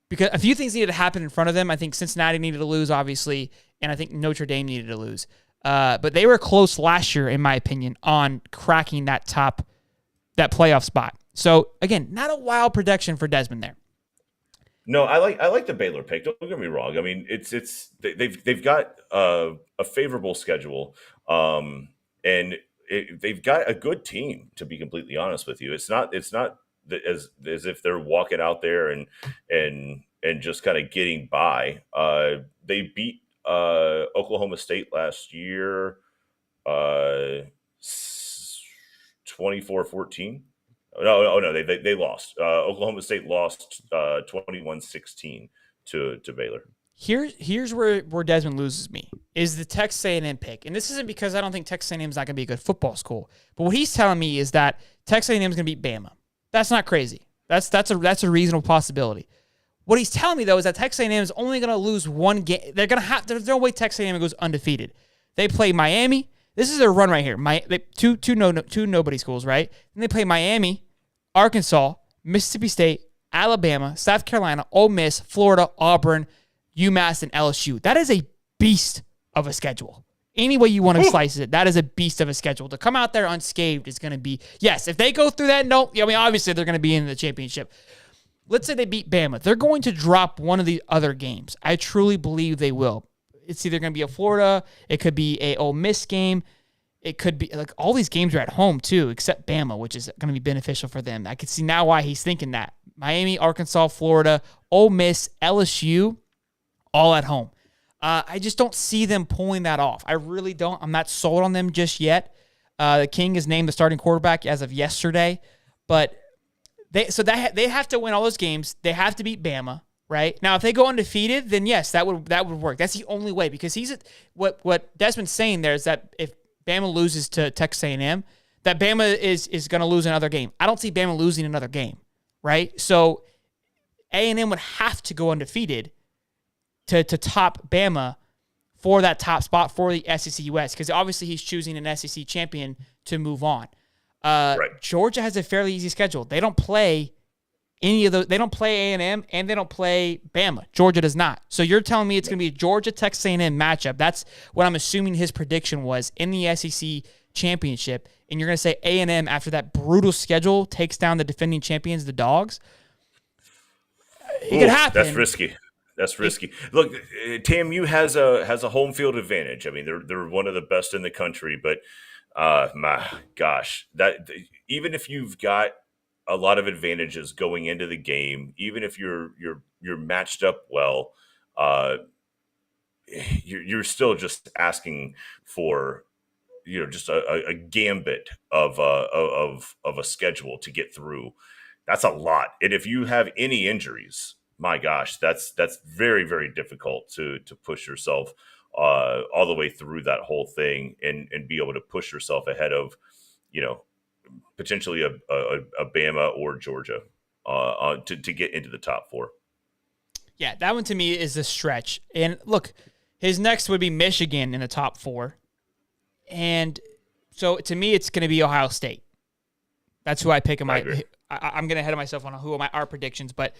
because a few things needed to happen in front of them. I think Cincinnati needed to lose, obviously, and I think Notre Dame needed to lose. But they were close last year, in my opinion, on cracking that playoff spot. So again, not a wild prediction for Desmond there. No, I like the Baylor pick. Don't get me wrong. I mean, they've got a favorable schedule, and they've got a good team. To be completely honest with you, it's not as if they're walking out there and just kind of getting by. They beat Oklahoma State last year, 24-14. No, they lost. Oklahoma State lost 21-16 to Baylor. Here's where Desmond loses me, is the Texas A&M pick. And this isn't because I don't think Texas A&M is not going to be a good football school. But what he's telling me is that Texas A&M is going to beat Bama. That's not crazy. That's a reasonable possibility. What he's telling me, though, is that Texas A&M is only going to lose one game. There's no way Texas A&M goes undefeated. They play Miami. This is their run right here. Two nobody schools, right? And they play Miami, Arkansas, Mississippi State, Alabama, South Carolina, Ole Miss, Florida, Auburn, UMass, and LSU. That is a beast of a schedule. Any way you want to slice it, that is a beast of a schedule. To come out there unscathed is going to be, yes, if they go through that, obviously they're going to be in the championship. Let's say they beat Bama. They're going to drop one of the other games. I truly believe they will. It's either going to be a Florida, it could be a Ole Miss game, it could be like all these games are at home too, except Bama, which is going to be beneficial for them. I can see now why he's thinking that. Miami, Arkansas, Florida, Ole Miss, LSU, all at home. I just don't see them pulling that off. I really don't. I'm not sold on them just yet. The King is named the starting quarterback as of yesterday, but they have to win all those games. They have to beat Bama. Right? Now, if they go undefeated, then yes, that would work. That's the only way, because what Desmond's saying there is that if Bama loses to Texas A&M, that Bama is going to lose another game. I don't see Bama losing another game, right? So A&M would have to go undefeated to top Bama for that top spot for the SEC West, because obviously he's choosing an SEC champion to move on. Right. Georgia has a fairly easy schedule. They don't play any of those. They don't play A&M and they don't play Bama. Georgia does not. So you're telling me it's going to be a Georgia-Texas A&M matchup. That's what I'm assuming his prediction was in the SEC championship. And you're going to say A&M, after that brutal schedule, takes down the defending champions, the Dogs? It could happen. That's risky. Look, TAMU has a home field advantage. I mean, they're one of the best in the country. But my gosh, that even if you've got a lot of advantages going into the game, even if you're matched up well, you're still just asking for just a gambit of a schedule to get through. That's a lot, and if you have any injuries, my gosh, that's very, very difficult to push yourself all the way through that whole thing and be able to push yourself ahead of potentially a Bama or Georgia to get into the top four. Yeah, that one to me is a stretch. And look, his next would be Michigan in the top four. And so to me, it's going to be Ohio State. That's who I pick. I'm getting ahead of myself on our predictions, but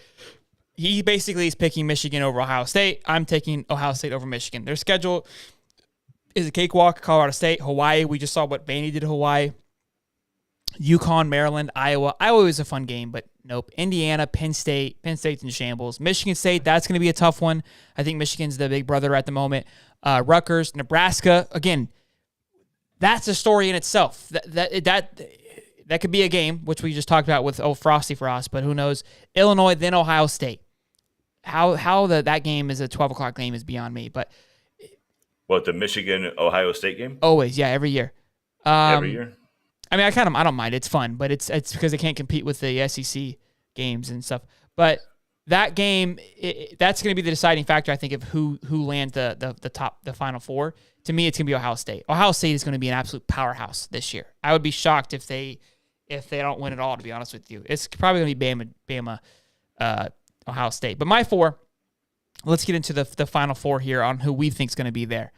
he basically is picking Michigan over Ohio State. I'm taking Ohio State over Michigan. Their schedule is a cakewalk. Colorado State, Hawaii. We just saw what Vandy did to Hawaii. UConn, Maryland, Iowa. Iowa was a fun game, but nope. Indiana, Penn State. Penn State's in shambles. Michigan State, that's going to be a tough one. I think Michigan's the big brother at the moment. Rutgers, Nebraska. Again, that's a story in itself. That could be a game, which we just talked about with Frosty Frost, but who knows? Illinois, then Ohio State. How that game is a 12 o'clock game is beyond me, but What, the Michigan Ohio State game? always, yeah, every year. Every year? I mean, I don't mind. It's fun, but it's because they can't compete with the SEC games and stuff. But that game, that's going to be the deciding factor, I think, of who lands the Final Four. To me, it's going to be Ohio State. Ohio State is going to be an absolute powerhouse this year. I would be shocked if they don't win it all. To be honest with you, it's probably going to be Bama, Ohio State. But my four. Let's get into the Final Four here on who we think is going to be there.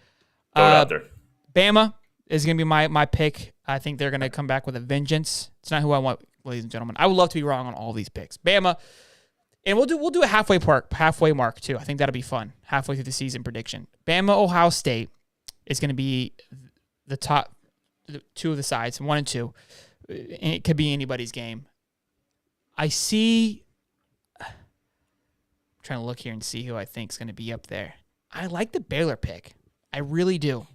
Throw it out there. Bama is going to be my pick. I think they're going to come back with a vengeance. It's not who I want, ladies and gentlemen. I would love to be wrong on all these picks. Bama, and we'll do a halfway mark too. I think that'll be fun. Halfway through the season prediction. Bama, Ohio State is going to be the top two of the sides, 1 and 2. And it could be anybody's game. I'm trying to look here and see who I think is going to be up there. I like the Baylor pick. I really do.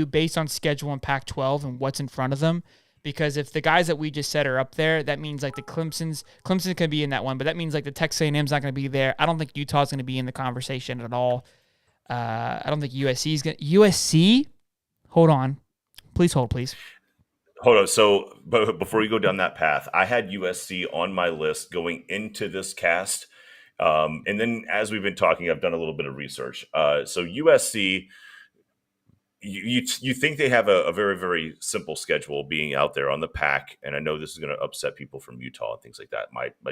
Based on schedule and Pac-12 and what's in front of them. Because if the guys that we just said are up there, that means like the Clemson can be in that one, but that means like the Texas A&M's not going to be there. I don't think Utah's going to be in the conversation at all. I don't think USC's going to. USC? Hold on. Please hold, please. Hold on. So, but before you go down that path, I had USC on my list going into this cast. And then as we've been talking, I've done a little bit of research. So USC, you think they have a very, very simple schedule being out there on the pack. And I know this is going to upset people from Utah and things like that.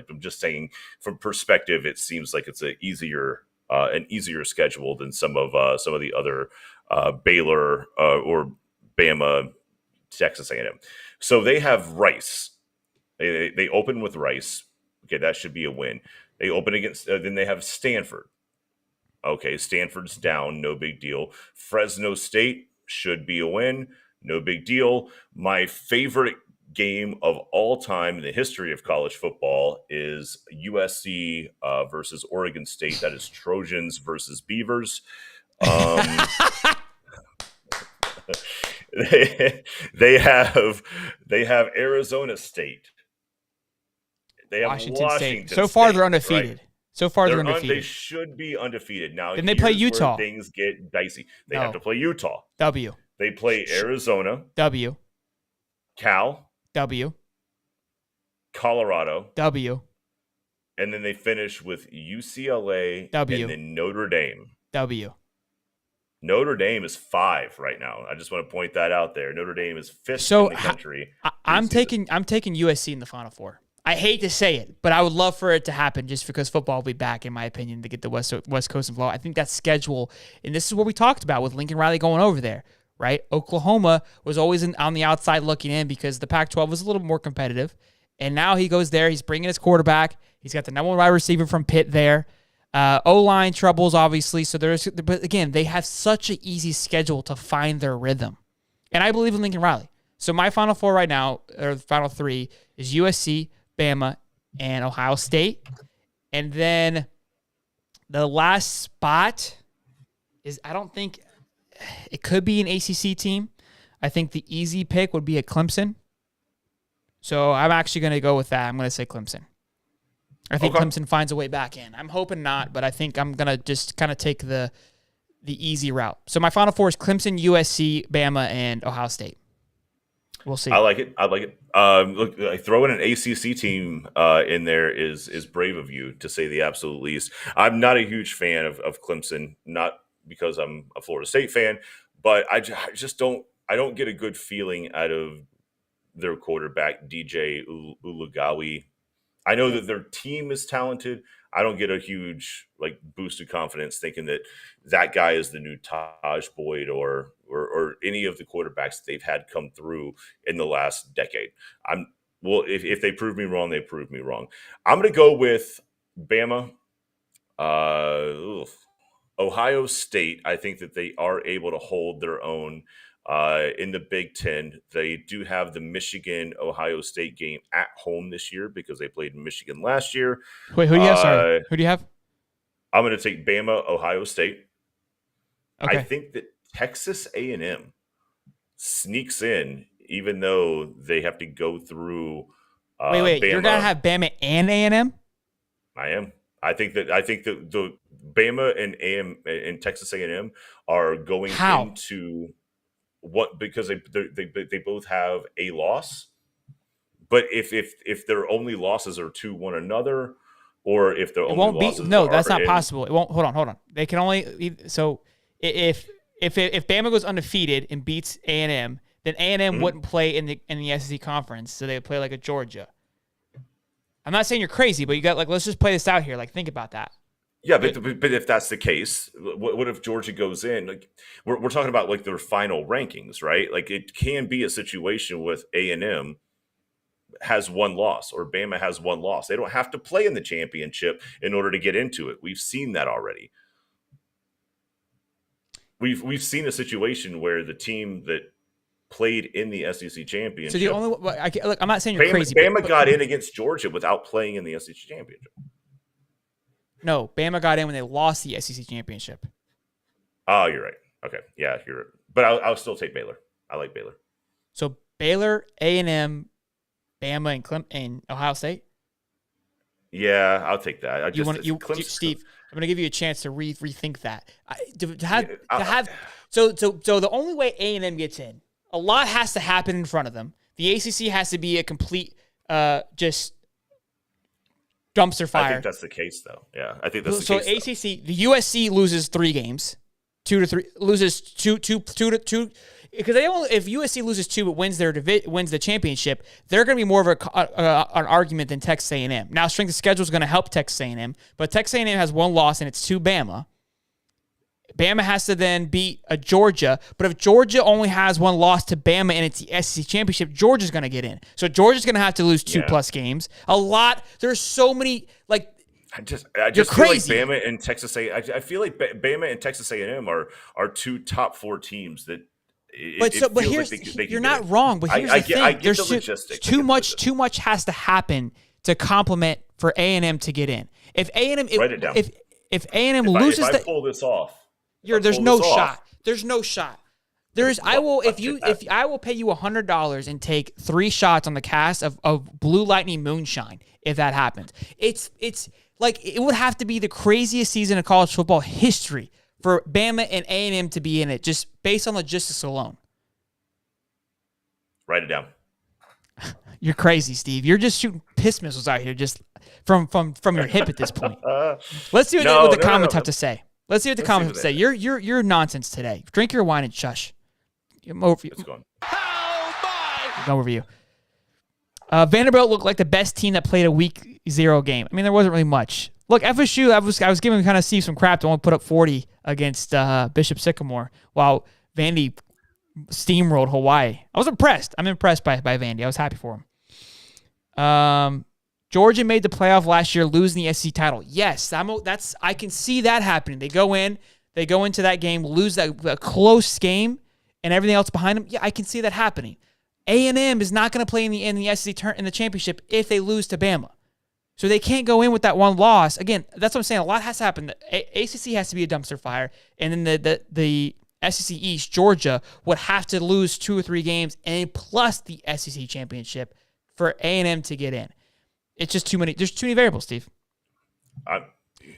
I'm just saying from perspective, it seems like it's an easier schedule than some of the other Baylor or Bama, Texas A&M. So they have Rice. They open with Rice. Okay, that should be a win. They open against, then they have Stanford. Okay, Stanford's down, no big deal. Fresno State should be a win, no big deal. My favorite game of all time in the history of college football is USC versus Oregon State. That is Trojans versus Beavers. They have Arizona State. They have Washington State. So far, they're undefeated. Right? So far, they're undefeated. They should be undefeated. Now, then they play Utah. Things get dicey. They have to play Utah. W. They play Arizona. W. Cal. W. Colorado. W. And then they finish with UCLA. W. And then Notre Dame. W. Notre Dame is 5 right now. I just want to point that out there. Notre Dame is 5th in the country. I'm taking USC in the Final Four. I hate to say it, but I would love for it to happen just because football will be back, in my opinion, to get the West Coast involved. I think that schedule, and this is what we talked about with Lincoln Riley going over there, right? Oklahoma was always on the outside looking in because the Pac-12 was a little more competitive, and now he goes there. He's bringing his quarterback. He's got the number 1 wide receiver from Pitt there. O-line troubles, obviously. But again, they have such an easy schedule to find their rhythm, and I believe in Lincoln Riley. So my Final Four right now, or the Final 3, is USC, Bama, and Ohio State. And then the last spot is, I don't think it could be an ACC team. I think the easy pick would be a Clemson. So I'm actually going to go with that. I'm going to say Clemson. I think Clemson finds a way back in. I'm hoping not, but I think I'm going to just kind of take the easy route. So my Final Four is Clemson, USC, Bama, and Ohio State. We'll see. I like it. Look, throwing an ACC team in there is brave of you, to say the absolute least. I'm not a huge fan of Clemson, not because I'm a Florida State fan, but I just don't get a good feeling out of their quarterback, DJ Ulagawi. I know that their team is talented. I don't get a huge boost of confidence thinking that guy is the new Taj Boyd or any of the quarterbacks they've had come through in the last decade. If they prove me wrong, they prove me wrong. I'm going to go with Bama, Ohio State. I think that they are able to hold their own in the Big Ten. They do have the Michigan-Ohio State game at home this year because they played in Michigan last year. Wait, who do you have? Sorry. Who do you have? I'm going to take Bama, Ohio State. Okay. I think that Texas A&M sneaks in, even though they have to go through Wait. You're gonna Bama. have Bama and A&M? I am. I think that the Bama and AM and Texas A&M are going How? into what, because they both have a loss. But if their only losses are to one another, or if their It only won't be. losses No, are that's not in, possible. It won't. Hold on. They can only. So if Bama goes undefeated and beats A&M, then A&M wouldn't play in the SEC conference. So they would play like a Georgia. I'm not saying you're crazy, but you got let's just play this out here. Like, think about that. yeah, but if that's the case, what if Georgia goes in? Like, we're talking about like their final rankings, right? Like, it can be a situation with A&M has one loss or Bama has one loss. They don't have to play in the championship in order to get into it. We've seen that already. We've seen a situation where the team that played in the SEC championship. So the only look, I'm not saying you're Bama, crazy. Bama got in against Georgia without playing in the SEC championship. No, Bama got in when they lost the SEC championship. Oh, you're right. Okay, yeah, you're right. But I'll still take Baylor. I like Baylor. So Baylor, A&M, Bama, and Ohio State. Yeah, I'll take that. Steve, I'm going to give you a chance to rethink that. So the only way A&M gets in, a lot has to happen in front of them. The ACC has to be a complete just dumpster fire. I think that's the case, though. Yeah, I think that's the case. So ACC, the USC loses 3 games, 2 to 3, loses two to 2. Because if USC loses 2 but wins the championship, they're going to be more of an argument than Texas A&M. Now, strength of schedule is going to help Texas A&M, but Texas A&M has 1 loss and it's to Bama. Bama has to then beat a Georgia, but if Georgia only has 1 loss to Bama and it's the SEC championship, Georgia's going to get in. So Georgia's going to have to lose 2+ games. A lot. There's so many like. I just feel crazy. like Bama and Texas A. I feel like Bama and Texas A&M are 2 top 4 teams that. But here's you're not wrong. But here's the thing: I get there's the logistics. too much has to happen to complement for A&M to get in. If A&M write it down. If A&M loses, if I pull this off, there's no shot. There's no shot. I will pay you $100 and take 3 shots on the cast of Blue Lightning Moonshine if that happens. It's like it would have to be the craziest season of college football history for Bama and A&M to be in it, just based on logistics alone. Write it down. You're crazy, Steve. You're just shooting piss missiles out here, just from your hip at this point. Let's see what the comments have to say. Let's see what the comments have to say. You're nonsense today. Drink your wine and shush. Let's go on. Overview. Vanderbilt looked like the best team that played a week 0 game. I mean, there wasn't really much. Look, FSU, I was giving kind of Steve some crap to only put up 40 against Bishop Sycamore, while Vandy steamrolled Hawaii. I was impressed. I'm impressed by Vandy. I was happy for him. Georgia made the playoff last year, losing the SEC title. Yes, I can see that happening. They go into that game, lose that close game, and everything else behind them. Yeah, I can see that happening. A&M is not going to play in the SEC in the championship if they lose to Bama. So they can't go in with that 1 loss. Again, that's what I'm saying. A lot has to happen. The ACC has to be a dumpster fire, and then the SEC East, Georgia, would have to lose 2 or 3 games, and plus the SEC championship for A&M to get in. It's just too many. There's too many variables, Steve.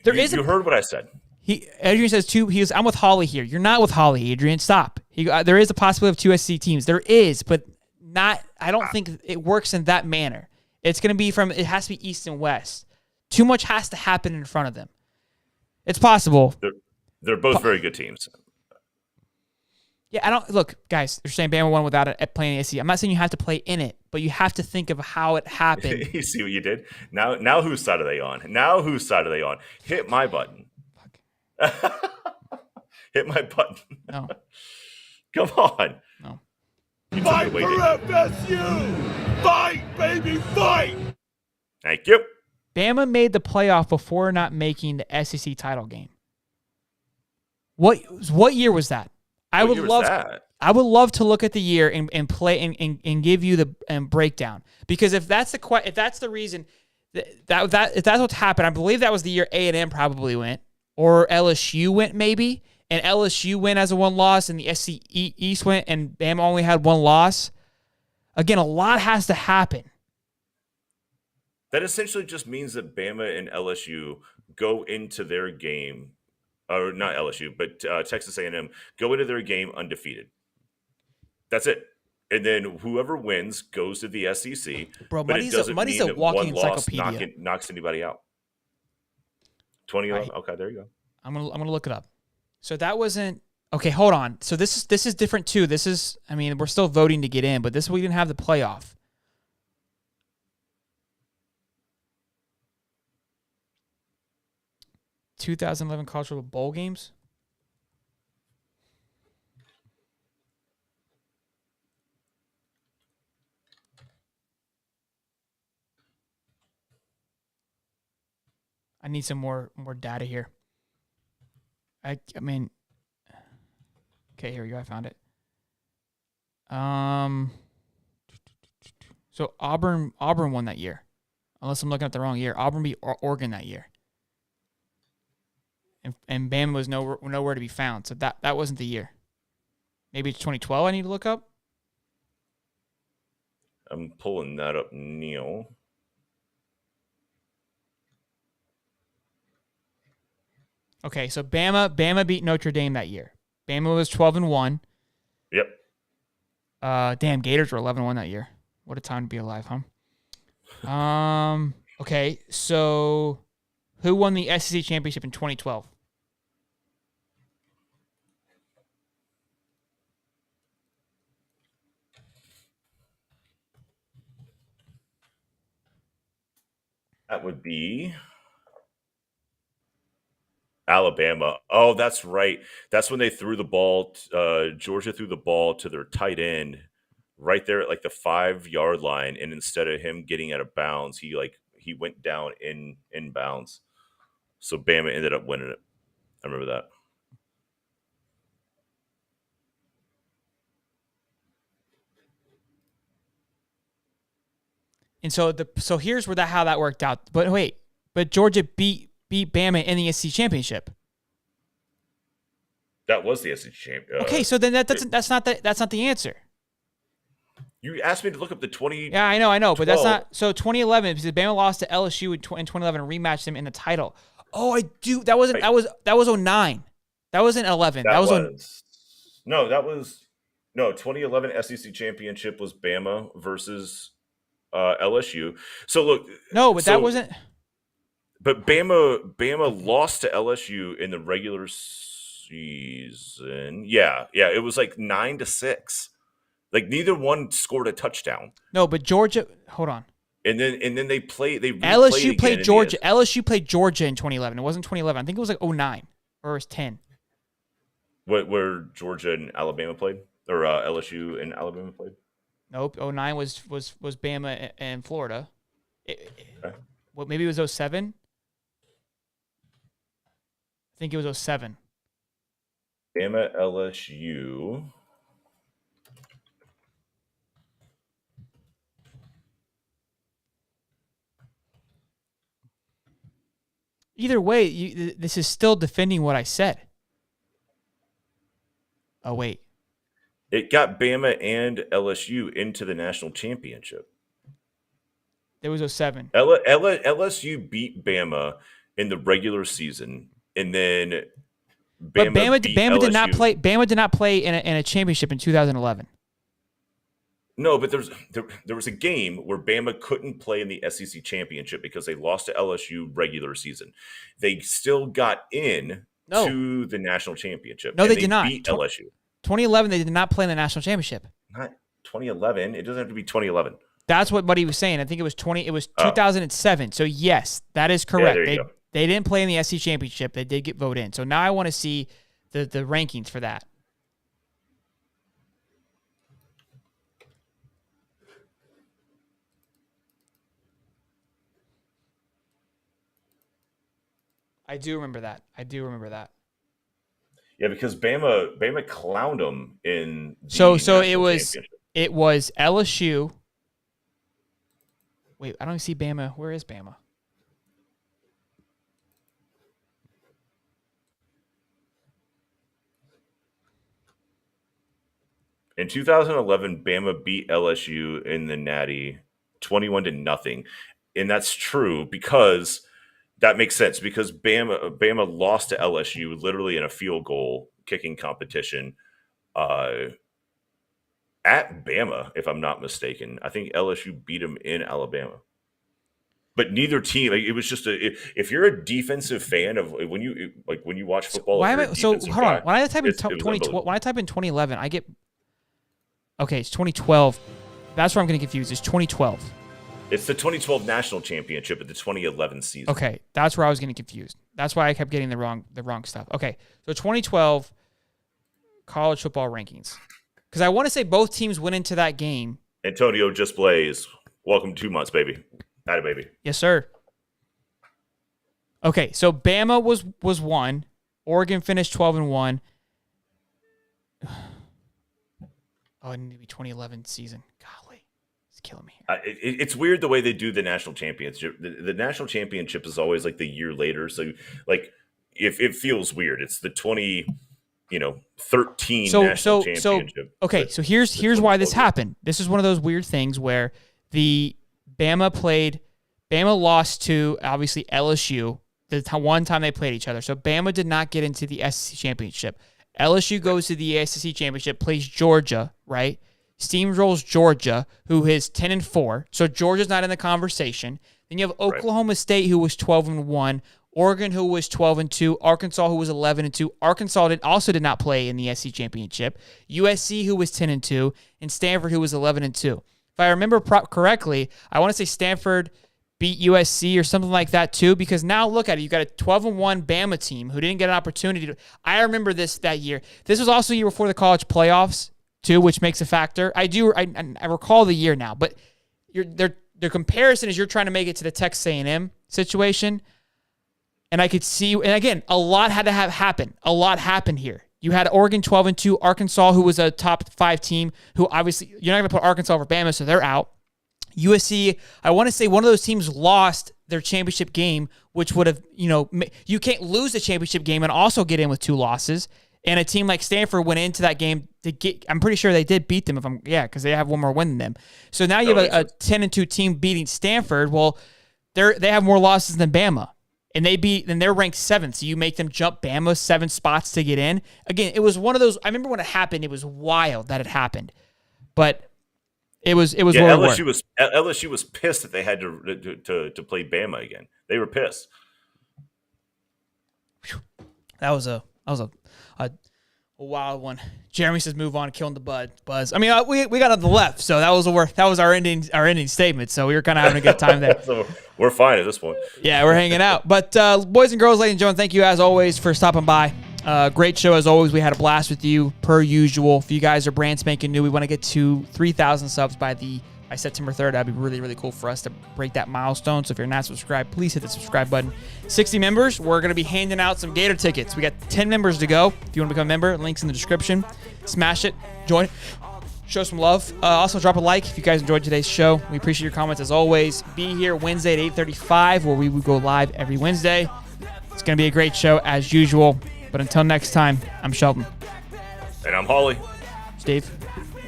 You heard what I said. Adrian says I'm with Holly here. You're not with Holly, Adrian. Stop. There is a possibility of 2 SEC teams. There is, but not. I don't think it works in that manner. It's going to be it has to be East and West. Too much has to happen in front of them. It's possible. They're both very good teams. Yeah, look, guys, they're saying Bama won without it playing the SEC. I'm not saying you have to play in it, but you have to think of how it happened. You see what you did? Now whose side are they on? Hit my button. Hit my button. No. Come on. No. Fight for FSU! Fight, baby, fight! Thank you. Bama made the playoff before not making the SEC title game. What year was that? I would love to look at the year and play and give you the breakdown, because if that's the reason if that's what's happened, I believe that was the year A&M probably went, or LSU went maybe, and LSU went as a one loss, and the SEC East went, and Bama only had one loss. Again, a lot has to happen. That essentially just means that Bama and LSU go into their game, or not LSU, but Texas A&M go into their game undefeated. That's it. And then whoever wins goes to the SEC. Bro, but it doesn't Muddy's mean a that walking one loss encyclopedia. knocks anybody out. 2011. Right. Okay, there you go. I'm gonna look it up. So that wasn't okay. Hold on. So this is different too. This is, I mean, we're still voting to get in, but we didn't have the playoff. (2011) College Football Bowl games. I need some more data here. I mean, okay, here we go. I found it. So Auburn won that year, unless I'm looking at the wrong year. Auburn beat Oregon that year, and Bama was nowhere to be found. So that wasn't the year. Maybe it's 2012. I need to look up. I'm pulling that up, Neil. Okay, so Bama beat Notre Dame that year. Bama was 12-1. Yep. Damn, Gators were 11-1 that year. What a time to be alive, huh? Okay, so who won the SEC championship in 2012? That would be Alabama. Oh, that's right. That's when they threw the ball. Georgia threw the ball to their tight end right there at like the 5-yard line, and instead of him getting out of bounds, he went down in bounds. So Bama ended up winning it. I remember that. And so here's how that worked out. But wait, Georgia beat Bama in the SEC championship. That was the SEC championship. Okay, so then that's not the answer. You asked me to look up the 20. Yeah, I know, but that's not. So 2011, because Bama lost to LSU in 2011 and rematched them in the title. Oh, I do. That was 09. That wasn't 11. That was 2011 SEC championship was Bama versus LSU. So look, no, but that wasn't. But Bama lost to LSU in the regular season. Yeah, it was like 9-6. Like neither one scored a touchdown. No, but Georgia. Hold on. And then they LSU played Georgia. LSU played Georgia in 2011. It wasn't 2011. I think it was like 09 or it was 10. Where Georgia and Alabama played, or LSU and Alabama played. Nope. 09 was Bama and Florida. Okay. Maybe it was 07. I think it was 07. Bama LSU. Either way, this is still defending what I said. Oh, wait. It got Bama and LSU into the national championship. It was 07. LSU beat Bama in the regular season, and then Bama did not play. Bama did not play in a championship in 2011. No, but there was a game where Bama couldn't play in the SEC championship because they lost to LSU regular season. They still got in to the national championship. No, they did not. Beat LSU. 2011, they did not play in the national championship. Not 2011. It doesn't have to be 2011. That's what Buddy was saying. I think it was 2007. So yes, that is correct. Yeah, they didn't play in the SEC championship. They did get voted in. So now I want to see the rankings for that. I do remember that. Yeah, because Bama clowned them in the so championship. it was LSU. Wait, I don't see Bama. Where is Bama? In 2011, Bama beat LSU in the Natty 21-0. And that's true because that makes sense because Bama lost to LSU literally in a field goal kicking competition at Bama, if I'm not mistaken. I think LSU beat them in Alabama. But neither team, it was just if you're a defensive fan of when you watch football. Hold on. When I type in 2011, I get it's 2012. That's where I'm getting confused. It's 2012. It's the 2012 national championship at the 2011 season. Okay, that's where I was getting confused. That's why I kept getting the wrong stuff. Okay, so 2012 college football rankings, because I want to say both teams went into that game. Antonio just Blaze, welcome to 2 months, baby. Atta baby. Yes, sir. Okay, so Bama was 1. Oregon finished 12-1. Oh, it needed to be 2011 season. Golly, it's killing me here. It's weird the way they do the national championship. The national championship is always like the year later. So like, if it feels weird, it's the 2013 national championship. Okay, so here's why this happened. This is one of those weird things where the Bama lost to obviously LSU the one time they played each other. So Bama did not get into the SEC championship. LSU goes to the SEC championship, plays Georgia, right? Steamrolls Georgia, who is 10-4. So Georgia's not in the conversation. Then you have Oklahoma State, who was 12-1. Oregon, who was 12-2. Arkansas, who was 11-2. Arkansas also did not play in the SEC championship. USC, who was 10-2, and Stanford, who was 11-2. If I remember correctly, I want to say Stanford beat USC or something like that too, because now look at it. You got a 12-1 Bama team who didn't get an opportunity to. I remember that year. This was also a year before the college playoffs too, which makes a factor. I recall the year now, but the comparison is you're trying to make it to the Texas A&M situation, and I could see. And again, a lot had to have happened. A lot happened here. You had Oregon 12-2, Arkansas, who was a top 5 team, who obviously you're not going to put Arkansas over Bama, so they're out. USC, I want to say one of those teams lost their championship game, which would have, you can't lose the championship game and also get in with 2 losses. And a team like Stanford went into that game to get, I'm pretty sure they did beat them because they have one more win than them. So now you have a 10-2 team beating Stanford. Well, they have more losses than Bama. And they're ranked 7th, so you make them jump Bama 7 spots to get in. Again, it was one of those. I remember when it happened; it was wild that it happened, but it was. LSU was pissed that they had to play Bama again. They were pissed. That was a wild one. Jeremy says, "Move on, killing the buzz." I mean, we got on the left, so that was our ending statement. So we were kind of having a good time there. So we're fine at this point. Yeah, we're hanging out. But boys and girls, ladies and gentlemen, thank you as always for stopping by. Great show as always. We had a blast with you per usual. If you guys are brand spanking new, we want to get to 3,000 subs by September 3rd. That'd be really, really cool for us to break that milestone. So if you're not subscribed, please hit the subscribe button. 60 members, we're going to be handing out some Gator tickets. We got 10 members to go. If you want to become a member, links in the description. Smash it. Join. Show some love. Also, drop a like if you guys enjoyed today's show. We appreciate your comments as always. Be here Wednesday at 8:35 where we will go live every Wednesday. It's going to be a great show as usual. But until next time, I'm Shelton. And I'm Holly. Steve.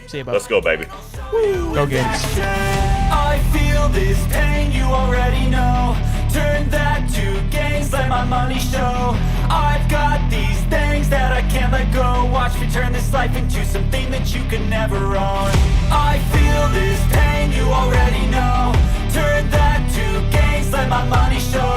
See you, bud. Let's go, baby. Woo. Go Gators. I feel this pain, you already know. Turn that to gains, let my money show. I've got these things that I can't let go. Watch me turn this life into something that you could never own. I feel this pain, you already know. Turn that to gains, let my money show.